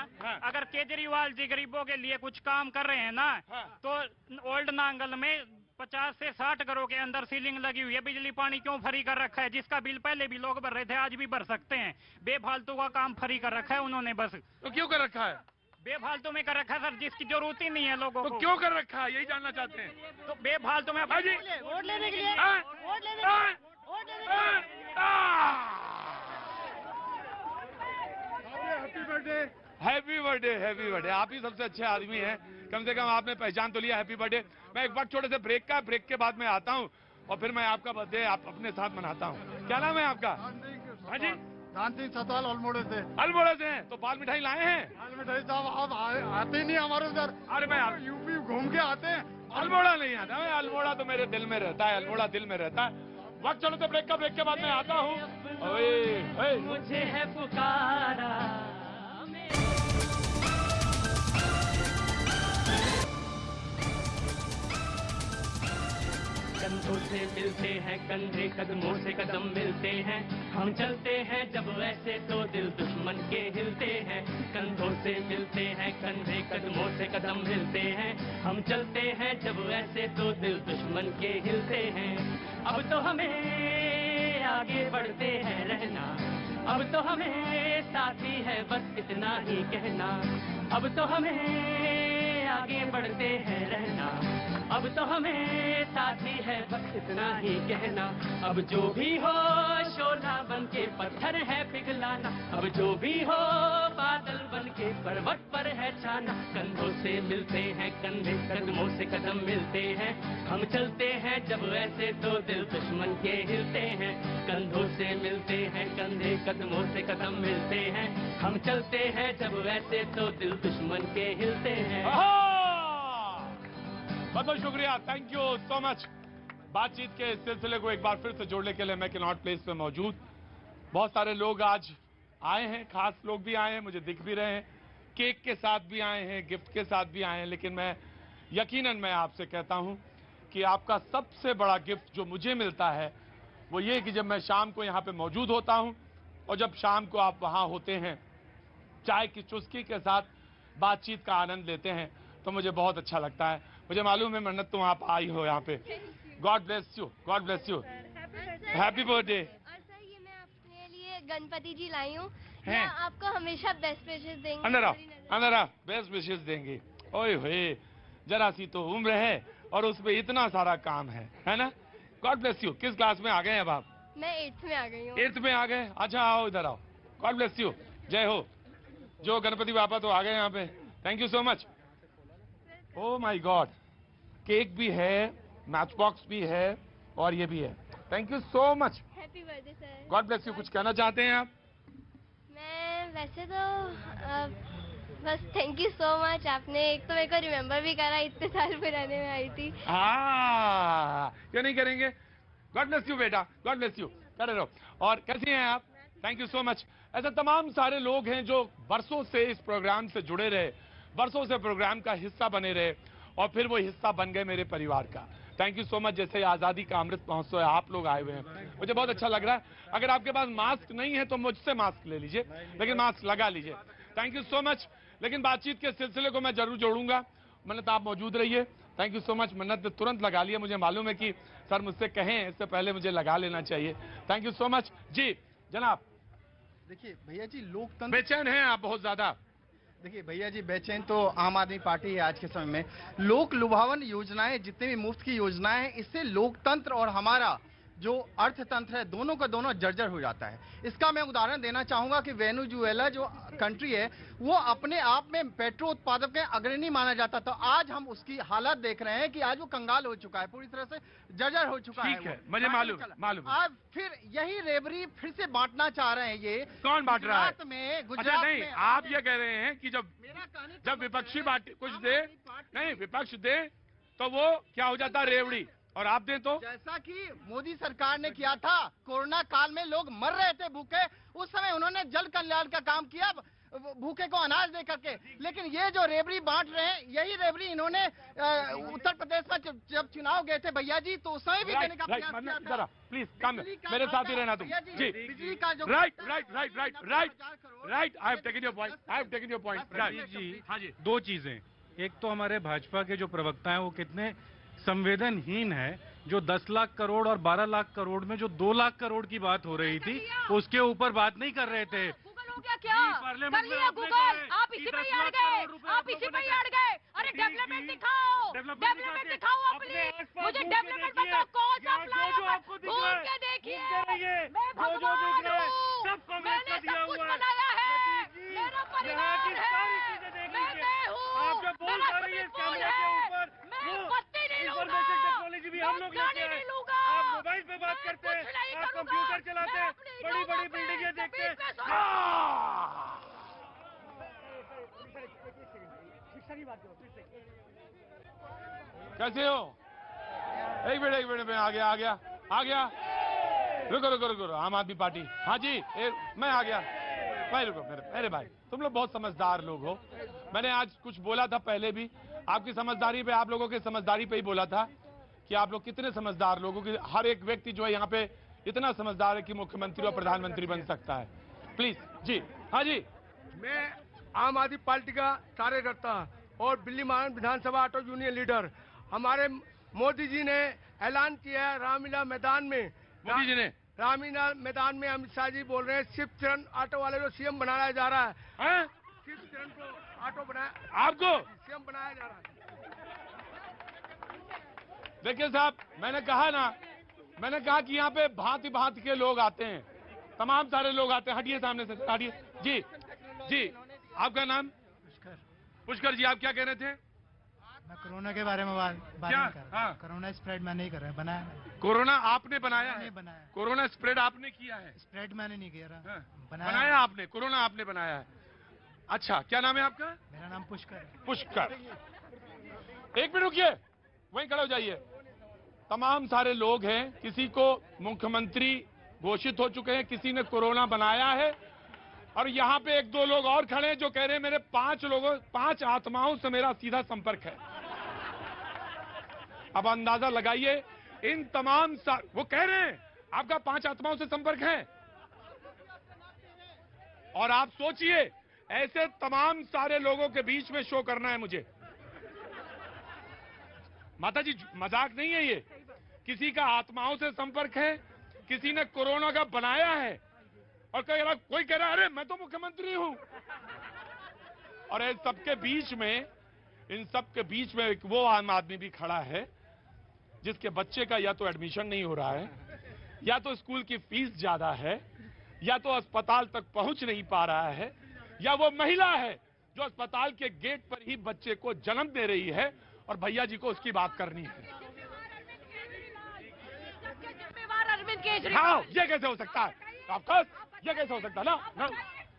अगर केजरीवाल जी गरीबों के लिए कुछ काम कर रहे हैं ना, तो ओल्ड नांगल में 50 से 60 घरों के अंदर सीलिंग लगी हुई है। बिजली पानी क्यों फ्री कर रखा है? जिसका बिल पहले भी लोग भर रहे थे, आज भी भर सकते हैं। बेफालतू का काम फ्री कर रखा है उन्होंने बस। तो क्यों कर रखा है? बेफालतू में कर रखा है सर, जिसकी जरूरत ही नहीं है लोगों को। तो क्यों कर रखा है, यही जानना चाहते हैं। तो बेफालतू में वोट लेने के लिए हैप्पी बर्थडे। आप ही सबसे अच्छे आदमी हैं, कम से कम आपने पहचान तो लिया। Happy birthday. मैं एक बार छोटे से ब्रेक के बाद मैं आता हूँ और फिर मैं आपका बर्थडे आप अपने साथ मनाता हूँ। क्या नाम है आपका? हाँ जी, धान सिंह सतवाल अल्मोड़े से हैं। तो बाल मिठाई लाए हैं? बाल मिठाई साहब आप आते ही नहीं हमारे उधर। अरे मैं यूपी घूम के आते हैं। अल्मोड़ा नहीं आता मैं, अल्मोड़ा तो मेरे दिल में रहता है, अल्मोड़ा दिल में रहता है। वक्त चलो तो ब्रेक के बाद मैं आता हूँ। मुझे है पुकारा कंधों से मिलते हैं कंधे, कदमों से कदम मिलते हैं, हम चलते हैं जब ऐसे तो दिल दुश्मन के हिलते हैं। कंधों से मिलते हैं कंधे, कदमों से कदम मिलते हैं, हम चलते हैं जब ऐसे तो दिल दुश्मन के हिलते हैं। अब तो हमें आगे बढ़ते हैं रहना, अब तो हमें साथी है बस इतना ही कहना। अब तो हमें आगे बढ़ते हैं रहना, अब तो हमें साथी है बस इतना ही कहना। अब जो भी हो शोला बन के पत्थर है पिघलाना, अब जो भी हो बादल बन के पर्वत पर है छाना। कंधों से मिलते हैं कंधे, कदमों से कदम मिलते हैं, हम चलते हैं जब ऐसे तो दिल दुश्मन के हिलते हैं। कंधों से मिलते हैं कंधे, कदमों से कदम मिलते हैं, हम चलते हैं जब ऐसे तो दिल दुश्मन के हिलते हैं। बहुत बहुत शुक्रिया, थैंक यू सो मच। बातचीत के इस सिलसिले को एक बार फिर से जोड़ने के लिए मैं कनॉट प्लेस पे मौजूद। बहुत सारे लोग आज आए हैं, खास लोग भी आए हैं, मुझे दिख भी रहे हैं, केक के साथ भी आए हैं, गिफ्ट के साथ भी आए हैं। लेकिन मैं यकीनन मैं आपसे कहता हूं कि आपका सबसे बड़ा गिफ्ट जो मुझे मिलता है वो ये कि जब मैं शाम को यहाँ पे मौजूद होता हूं और जब शाम को आप वहां होते हैं, चाय की चुस्की के साथ बातचीत का आनंद लेते हैं, तो मुझे बहुत अच्छा लगता है। मुझे मालूम है मन्नत तुम आप आई हो यहाँ पे। God bless you, God bless you, happy birthday. और सर ये मैं अपने लिए गणपति जी लाई हूँ, आपको हमेशा बेस्ट विशेस देंगे। अंदर आओ, बेस्ट विशेस देंगे। ओए होए, जरा सी तो उम्र है और उसमें इतना सारा काम है ना। God bless you. किस क्लास में आ गए अब आप? मैं 8th में आ गई हूँ। 8th में आ गए, अच्छा आओ इधर आओ। गॉड ब्लेस यू, जय हो। जो गणपति बापा तो आ गए यहाँ पे, thank you so much. Oh my God, cake भी है, मैच बॉक्स भी है और ये भी है। Thank you so much. Happy birthday sir. God bless you. कुछ कहना चाहते हैं आप? मैं वैसे तो बस थैंक यू सो मच। आपने एक तो मेरे को रिमेम्बर भी करा, इतने साल पुराने में आई थी। हाँ, क्यों नहीं करेंगे। गॉड ब्लेस यू बेटा, गॉड ब्लेस यू। करे रहो। और कैसी हैं आप? Thank you so much. ऐसे तमाम सारे लोग हैं जो बरसों से इस प्रोग्राम से जुड़े रहे, बरसों से प्रोग्राम का हिस्सा बने रहे और फिर वो हिस्सा बन गए मेरे परिवार का। Thank you so much. जैसे आजादी का अमृत महोत्सव है, आप लोग आए हुए हैं, मुझे बहुत अच्छा लग रहा है। अगर आपके पास मास्क नहीं है तो मुझसे मास्क ले लीजिए, लेकिन मास्क लगा लीजिए। Thank you so much. लेकिन बातचीत के सिलसिले को मैं जरूर जोड़ूंगा। मन्नत आप मौजूद रहिए। Thank you so much. मन्नत ने तुरंत लगा लिया, मुझे मालूम है कि सर मुझसे कहें इससे पहले मुझे लगा लेना चाहिए। Thank you so much. जी जनाब। देखिए भैया जी, लोकतंत्र बेचैन हैं आप बहुत ज्यादा। देखिए भैया जी, बेचैन तो आम आदमी पार्टी है आज के समय में। लोक लुभावन योजनाएं, जितने भी मुफ्त की योजनाएं हैं, इससे लोकतंत्र और हमारा जो अर्थतंत्र है दोनों का दोनों जर्जर हो जाता है। इसका मैं उदाहरण देना चाहूंगा कि वेनेजुएला जो कंट्री है वो अपने आप में पेट्रो उत्पादक के अग्रणी माना जाता था। आज हम उसकी हालत देख रहे हैं कि आज वो कंगाल हो चुका है, पूरी तरह से जर्जर हो चुका है। ठीक है, मुझे मालूम। आज फिर यही रेवड़ी फिर से बांटना चाह रहे हैं। ये कौन बांट रहा है? गुजरात नहीं, में आप ये कह रहे हैं कि जब विपक्षी पार्टी कुछ दे, नहीं विपक्ष दे तो वो क्या हो जाता है रेवड़ी, और आप दें तो? जैसा कि मोदी सरकार ने किया था, कोरोना काल में लोग मर रहे थे भूखे, उस समय उन्होंने जल कल्याण का काम किया भूखे को अनाज दे करके। लेकिन ये जो रेवड़ी बांट रहे हैं, यही रेवड़ी इन्होंने उत्तर प्रदेश में जब चुनाव गए थे भैया जी, तो उस समय भी देने का प्रयास किया था। प्लीज कम, मेरे साथ ही रहना तुम। जी, बिजली का जो right. I have taken your point. जी हाँ जी, दो चीजें। एक तो हमारे भाजपा के जो प्रवक्ता हैं वो कितने संवेदनहीन है, जो 10 लाख करोड़ और 12 लाख करोड़ में जो 2 लाख करोड़ की बात हो रही थी उसके ऊपर बात नहीं कर रहे थे। क्या कर लिया गूगल? आप इसी में ही अड़ गए, आप इसी में ही अड़ गए। अरे डेवलपमेंट दिखाओ, डेवलपमेंट दिखाओ अपनी। मुझे डेवलपमेंट बताओ, कौन सा फ्लाईओवर घूम के देखिए। मैं भगवान हूँ, मैंने सब कुछ बनाया है, मेरा परिवार है, मैं हूँ, मेरा स्विमिंग पूल है, मैं बत्ती नहीं लूंगा, टेक्नोलॉजी भी हम लोग लेके आए। नहीं लूंगा, आप मोबाइल पे बात करते हैं, आप कंप्यूटर चलाते हैं, बड़ी बड़ी बिल्डिंगें देखते हैं। कैसे हो? एक मिनट में आ गया। रुको। आम आदमी पार्टी, हाँ जी मैं आ गया। भाई रुको, मेरे भाई, तुम लोग बहुत समझदार लोग हो। मैंने आज कुछ बोला था पहले भी, आपकी समझदारी पे, आप लोगों की समझदारी पे ही बोला था कि आप लोग कितने समझदार लोगों की, हर एक व्यक्ति जो है यहाँ पे इतना समझदार है कि मुख्यमंत्री और प्रधानमंत्री बन सकता है। प्लीज जी, हाँ जी। मैं आम आदमी पार्टी का कार्यकर्ता और बिल्ली मारन विधानसभा ऑटो यूनियन लीडर। हमारे मोदी जी ने ऐलान किया है रामलीला मैदान में, मोदी जी ने रामलीला मैदान में अमित शाह जी बोल रहे हैं शिव चरण ऑटो वाले को सीएम बनाया जा रहा है। शिव चरण को ऑटो बनाया, आपको सीएम बनाया जा रहा है। देखिए साहब, मैंने कहा कि यहाँ पे भांति भांति के लोग आते हैं, तमाम सारे लोग आते हैं। हटिए सामने से, हटिए। जी आपका नाम? पुष्कर जी, आप क्या कह रहे थे? मैं कोरोना के बारे में बात नहीं कर रहा। कोरोना स्प्रेड मैं नहीं कर रहा, बनाया। कोरोना आपने बनाया है? बनाया। कोरोना स्प्रेड आपने किया है? स्प्रेड मैंने नहीं किया रहा, बनाया आपने। कोरोना आपने बनाया है। अच्छा, क्या नाम है आपका? मेरा नाम पुष्कर। पुष्कर, एक मिनट रुकिए, वहीं खड़े हो जाइए। तमाम सारे लोग हैं, किसी को मुख्यमंत्री घोषित हो चुके हैं, किसी ने कोरोना बनाया है, और यहाँ पे एक दो लोग और खड़े हैं जो कह रहे हैं मेरे 5 आत्माओं से मेरा सीधा संपर्क है। अब अंदाजा लगाइए, इन तमाम वो कह रहे हैं आपका 5 आत्माओं से संपर्क है, और आप सोचिए ऐसे तमाम सारे लोगों के बीच में शो करना है मुझे। माता जी मजाक नहीं है ये, किसी का आत्माओं से संपर्क है, किसी ने कोरोना का बनाया है, और कोई कह रहा है अरे मैं तो मुख्यमंत्री हूं। और इन सबके बीच में एक वो आम आदमी भी खड़ा है जिसके बच्चे का या तो एडमिशन नहीं हो रहा है, या तो स्कूल की फीस ज्यादा है, या तो अस्पताल तक पहुंच नहीं पा रहा है, या वो महिला है जो अस्पताल के गेट पर ही बच्चे को जन्म दे रही है, और भैया जी को उसकी बात करनी है। अरविंद केजरीवाल, हाँ, ये कैसे हो सकता है? ऑफकोर्स ये कैसे हो सकता है ना?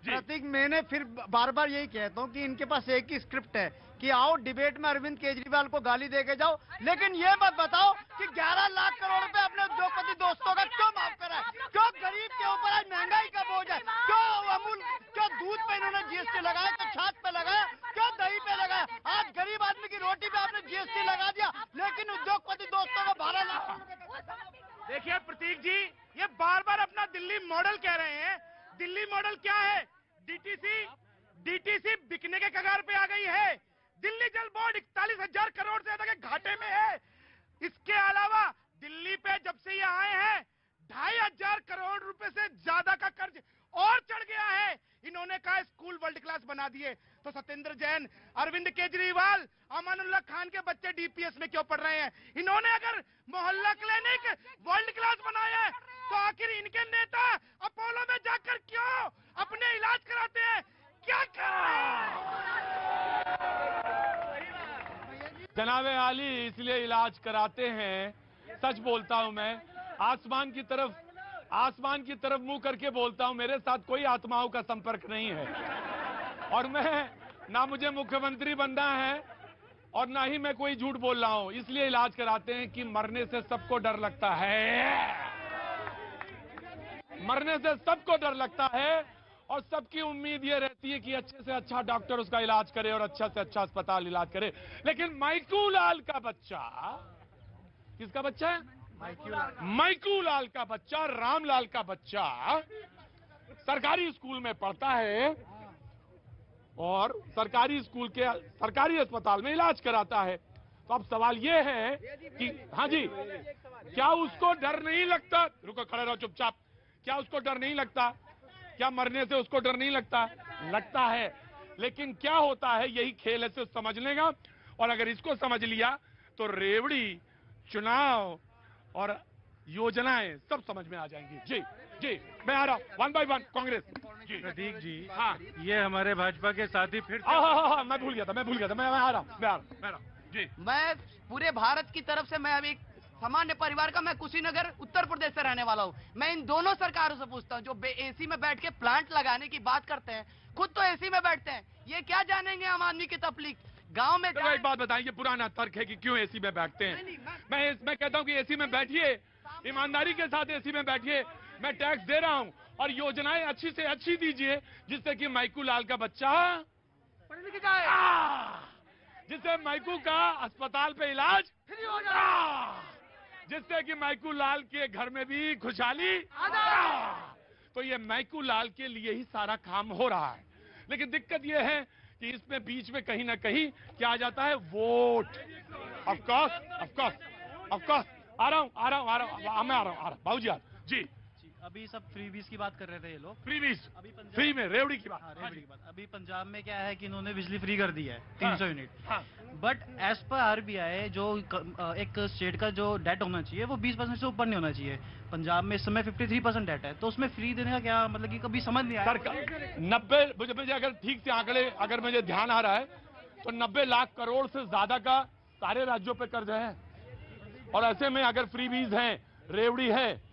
प्रतीक, मैंने फिर बार बार यही कहता हूँ कि इनके पास एक ही स्क्रिप्ट है कि आओ डिबेट में अरविंद केजरीवाल को गाली दे के जाओ, लेकिन ये मत बताओ कि 11 लाख करोड़ रुपए अपने उद्योगपति दोस्तों का क्यों माफ करा है, क्यों गरीब के ऊपर आज महंगाई का बोझ है, क्यों अमूल, क्यों दूध पे इन्होंने जीएसटी लगाया, क्यों छाछ पे लगाया, क्यों दही पे लगाया, आज गरीब आदमी की रोटी पे आपने जीएसटी लगा दिया, लेकिन उद्योगपति दोस्तों को 12 लाख। देखिए प्रतीक जी, ये बार बार अपना दिल्ली मॉडल कह रहे हैं। दिल्ली मॉडल क्या है? डीटीसी बिकने के कगार पे आ गई है। दिल्ली जल बोर्ड 41,000 करोड़ से ज्यादा के घाटे में है। इसके अलावा दिल्ली पे जब से ये आए हैं 2,500 करोड़ रुपए से ज्यादा का कर्ज और चढ़ गया है। इन्होंने कहा स्कूल वर्ल्ड क्लास बना दिए, तो सत्येंद्र जैन, अरविंद केजरीवाल, अमानुल्लाह खान के बच्चे डीपीएस में क्यों पढ़ रहे हैं? इन्होंने अगर मोहल्ला क्लिनिक वर्ल्ड क्लास बनाया है, तो आखिर इनके नेता अपोलो में जाकर क्यों अपने इलाज कराते हैं? क्या कर रहे हैं? जनाबे आली इसलिए इलाज कराते हैं, सच बोलता हूं मैं, आसमान की तरफ मुंह करके बोलता हूं, मेरे साथ कोई आत्माओं का संपर्क नहीं है, और मैं ना मुझे मुख्यमंत्री बनना है और ना ही मैं कोई झूठ बोल रहा हूं। इसलिए इलाज कराते हैं कि मरने से सबको डर लगता है, मरने से सबको डर लगता है, और सबकी उम्मीद ये रहती है कि अच्छे से अच्छा डॉक्टर उसका इलाज करे और अच्छा से अच्छा अस्पताल इलाज करे। लेकिन माइकू लाल का बच्चा, किसका बच्चा है? माइकू लाल का बच्चा, रामलाल का बच्चा सरकारी स्कूल में पढ़ता है और सरकारी अस्पताल में इलाज कराता है। तो अब सवाल ये है कि हाँ जी, क्या उसको डर नहीं लगता? रुको, खड़े रहो चुपचाप। क्या उसको डर नहीं लगता? क्या मरने से उसको डर नहीं लगता? लगता है, लेकिन क्या होता है, यही खेल है, सिर्फ समझ लेगा। और अगर इसको समझ लिया तो रेवड़ी, चुनाव और योजनाएं सब समझ में आ जाएंगी। जी मैं आ रहा हूं, 1 by 1 कांग्रेस जी। प्रतीक जी, हाँ, ये हमारे भाजपा के साथी फिर हाँ, मैं भूल गया था, मैं आ रहा हूँ जी। मैं पूरे भारत की तरफ से, मैं अभी सामान्य परिवार का, मैं कुशीनगर उत्तर प्रदेश से रहने वाला हूँ। मैं इन दोनों सरकारों से पूछता हूँ, जो एसी में बैठ के प्लांट लगाने की बात करते हैं, खुद तो एसी में बैठते हैं, ये क्या जानेंगे आम आदमी की तकलीफ? गांव में एक बात बताइए, पुराना तर्क है कि क्यों एसी में बैठते हैं। मैं कहता हूँ कि एसी में बैठिए, ईमानदारी के साथ एसी में बैठिए। मैं टैक्स दे रहा हूँ और योजनाएं अच्छी से अच्छी दीजिए, जिससे कि माइकू लाल का बच्चा पढ़ लिख जाए, जिससे माइकू का अस्पताल पे इलाज फ्री हो जाए, जिससे कि माइकू लाल के घर में भी खुशहाली। तो ये माइकू लाल के लिए ही सारा काम हो रहा है। लेकिन दिक्कत ये है कि इसमें बीच में कहीं ना कहीं क्या आ जाता है, वोट। ऑफ कोर्स आ रहा हूँ बाबूजी जी। अभी सब फ्रीबीज की बात कर रहे थे ये लोग, फ्री में रेवड़ी की बात। रेवड़ी की बात। अभी पंजाब में क्या है कि इन्होंने बिजली फ्री कर दी है 300 unit, but as per RBI जो एक स्टेट का जो डेट होना चाहिए वो 20% से ऊपर नहीं होना चाहिए। पंजाब में इस समय 53% डेट है, तो उसमें फ्री देने का क्या मतलब कि कभी समझ नहीं आया। 90 मुझे अगर ठीक से आंकड़े अगर मुझे ध्यान आ रहा है तो 90 लाख करोड़ से ज्यादा का सारे राज्यों पे कर्ज है, और ऐसे में अगर फ्रीबीज हैं, रेवड़ी है,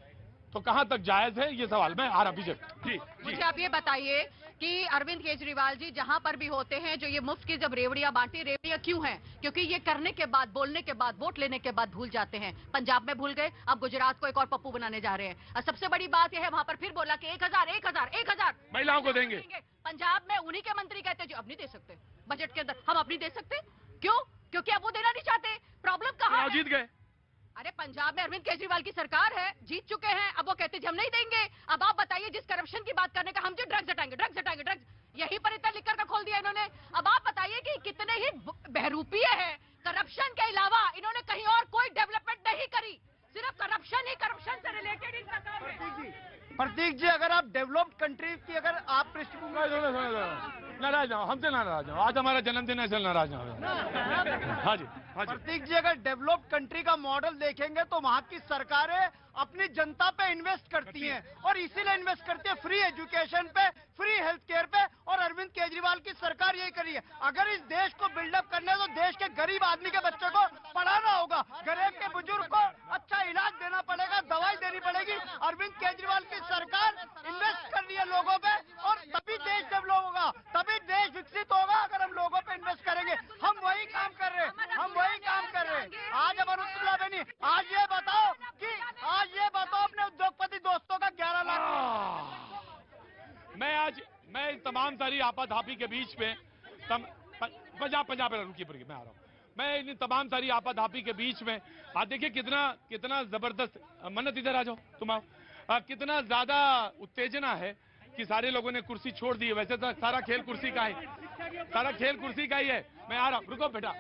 तो कहां तक जायज है ये सवाल। मैं आ रहा बीजेपी जी। मुझे आप ये बताइए कि अरविंद केजरीवाल जी जहां पर भी होते हैं, जो ये मुफ्त की जब रेवड़ियां बांटी, रेवड़ियां क्यों हैं? क्योंकि ये करने के बाद, बोलने के बाद, वोट लेने के बाद भूल जाते हैं। पंजाब में भूल गए, अब गुजरात को एक और पप्पू बनाने जा रहे हैं। और सबसे बड़ी बात यह है, वहां पर फिर बोला कि 1000 महिलाओं को देंगे। पंजाब में उन्हीं के मंत्री कहते जो अब नहीं दे सकते, बजट के अंदर हम अब नहीं दे सकते। क्यों? क्योंकि अब वो देना नहीं चाहते। प्रॉब्लम कहाँ है? जीत गए। अरे पंजाब में अरविंद केजरीवाल की सरकार है, जीत चुके हैं, अब वो कहते हम नहीं देंगे। अब आप बताइए, जिस करप्शन की बात करने का, हम जो ड्रग्स हटाएंगे, यही पर इतना लिख कर खोल दिया इन्होंने। अब आप बताइए कि कितने ही बहरूपीय है, करप्शन के अलावा इन्होंने कहीं और कोई डेवलपमेंट नहीं करी, सिर्फ करप्शन से रिलेटेड इनका काम है। प्रतीक जी, अगर आप डेवलप्ड कंट्रीज की अगर आप पृष्ठभूमि नाराज ना हो, हमसे नाराज हो, आज हमारा जन्मदिन है, इसलिए नाराज ना हो। हाँ जी। प्रतीक जी, अगर डेवलप्ड कंट्री का मॉडल देखेंगे तो वहाँ की सरकारें अपनी जनता पे इन्वेस्ट करती हैं, और इसीलिए इन्वेस्ट करती है फ्री एजुकेशन पे, फ्री हेल्थ केयर पे, और अरविंद केजरीवाल की सरकार यही करी है। अगर इस देश को बिल्डअप करने तो देश के गरीब आदमी के बच्चों को पढ़ाना होगा, गरीब के बुजुर्ग को अच्छा इलाज देना पड़ेगा, दवाई देनी पड़ेगी। अरविंद केजरीवाल की सरकार इन्वेस्ट कर रही है लोगों पे, और तभी देश डेवलप होगा, तभी देश विकसित होगा अगर हम लोगों पे इन्वेस्ट करेंगे। हम वही काम कर रहे हैं। आज अब अनुत्तला बनी, आज ये बताओ अपने उद्योगपति दोस्तों का 11 लाख। मैं इन तमाम सारी आपाधापी के बीच में पंजाब पे रुकी पड़ी, मैं आ रहा हूँ। मैं इन तमाम सारी आपाधापी के बीच में आज देखिए कितना जबरदस्त, मन्नत इधर आ जाओ, तुम आओ। कितना ज्यादा उत्तेजना है कि सारे लोगों ने कुर्सी छोड़ दी है। वैसे तो सारा खेल कुर्सी का ही है। मैं आ रहा हूँ, रुको बेटा,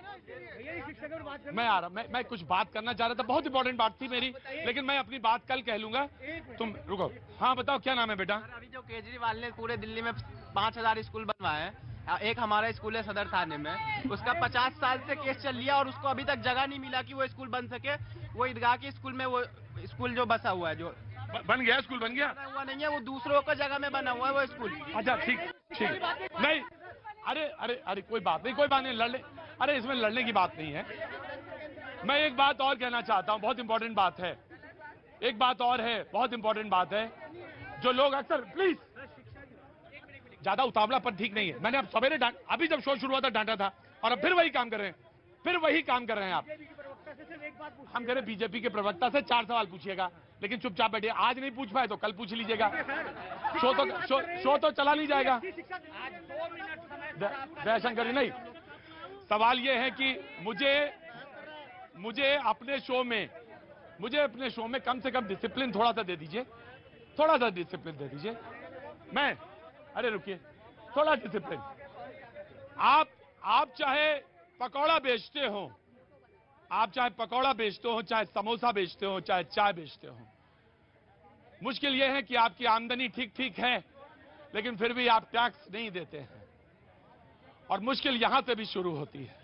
मैं आ रहा हूँ। मैं कुछ बात करना चाह रहा था, बहुत इंपॉर्टेंट बात थी मेरी, लेकिन मैं अपनी बात कल कह लूंगा। तुम रुको। हाँ बताओ, क्या नाम है बेटा? अभी जो केजरीवाल ने पूरे दिल्ली में 5000 स्कूल बनवाए हैं, एक हमारा स्कूल है सदर थाने में, उसका 50 साल से केस चल लिया और उसको अभी तक जगह नहीं मिला कि वो स्कूल बन सके। वो ईदगाह के स्कूल में, वो स्कूल जो बसा हुआ है, जो बन गया, स्कूल बन गया, हुआ नहीं है, वो दूसरों का जगह में बना हुआ है वो स्कूल। अच्छा ठीक नहीं, अरे कोई बात नहीं, लड़ने, अरे इसमें लड़ने की बात नहीं है। मैं एक बात और कहना चाहता हूं, बहुत इंपॉर्टेंट बात है, एक बात और है, बहुत इंपॉर्टेंट बात है। जो लोग अक्सर, प्लीज ज्यादा उतावलापन ठीक नहीं है। मैंने अब सवेरे अभी जब शो शुरू हुआ था डांटा था, और अब फिर वही काम कर रहे हैं, आप। हम कह रहे बीजेपी के प्रवक्ता से 4 सवाल पूछिएगा, लेकिन चुपचाप बैठिए। आज नहीं पूछ पाए तो कल पूछ लीजिएगा, शो तो चला नहीं जाएगा। दयाशंकर नहीं, सवाल ये है कि मुझे अपने शो में कम से कम डिसिप्लिन थोड़ा सा दे दीजिए, अरे रुकिए, थोड़ा डिसिप्लिन। आप चाहे पकौड़ा बेचते हो, चाहे समोसा बेचते हो, चाहे चाय बेचते हो, मुश्किल यह है कि आपकी आमदनी ठीक है, लेकिन फिर भी आप टैक्स नहीं देते हैं। और मुश्किल यहां से भी शुरू होती है।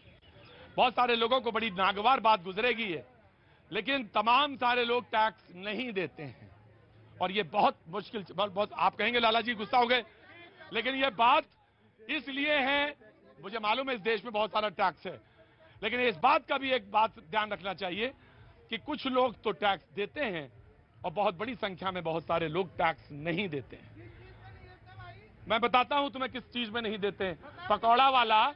बहुत सारे लोगों को बड़ी नागवार बात गुजरेगी है, लेकिन तमाम सारे लोग टैक्स नहीं देते हैं, और ये बहुत मुश्किल, बहुत आप कहेंगे लाला जी गुस्सा हो गए, लेकिन ये बात इसलिए है, मुझे मालूम है इस देश में बहुत सारा टैक्स है, लेकिन इस बात का भी एक बात ध्यान रखना चाहिए कि कुछ लोग तो टैक्स देते हैं और बहुत बड़ी संख्या में बहुत सारे लोग टैक्स नहीं देते हैं। मैं बताता हूं तुम्हें किस चीज में नहीं देते हैं। पकौड़ा वाला,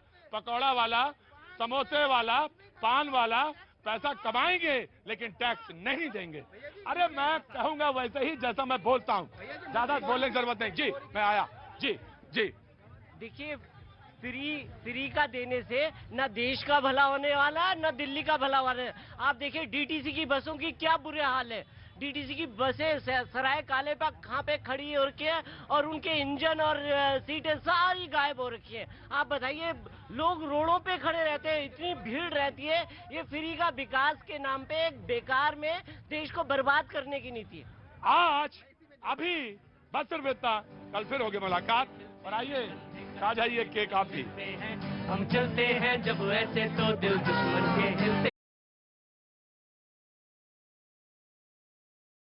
समोसे वाला, पान वाला पैसा कमाएंगे लेकिन टैक्स नहीं देंगे। अरे मैं कहूंगा वैसे ही जैसा मैं बोलता हूं, ज्यादा बोलने की जरूरत नहीं। जी मैं आया। जी देखिए, फ्री का देने से न देश का भला होने वाला, न दिल्ली का भला होने। आप देखिए डीटीसी की बसों की क्या बुरे हाल है। डीटीसी की बसें सराय काले पे कहाँ पे खड़ी हो रखी है, और उनके इंजन और सीटें सारी गायब हो रखी है। आप बताइए, लोग रोडों पे खड़े रहते हैं, इतनी भीड़ रहती है। ये फ्री का विकास के नाम पे एक बेकार में देश को बर्बाद करने की नीति है। आज अभी बस सिर्फ इतना, कल फिर होगी मुलाकात। और आइए खा जाइए केक आप भी। हम चलते हैं जब ऐसे तो दिल दुश्मन के हिलते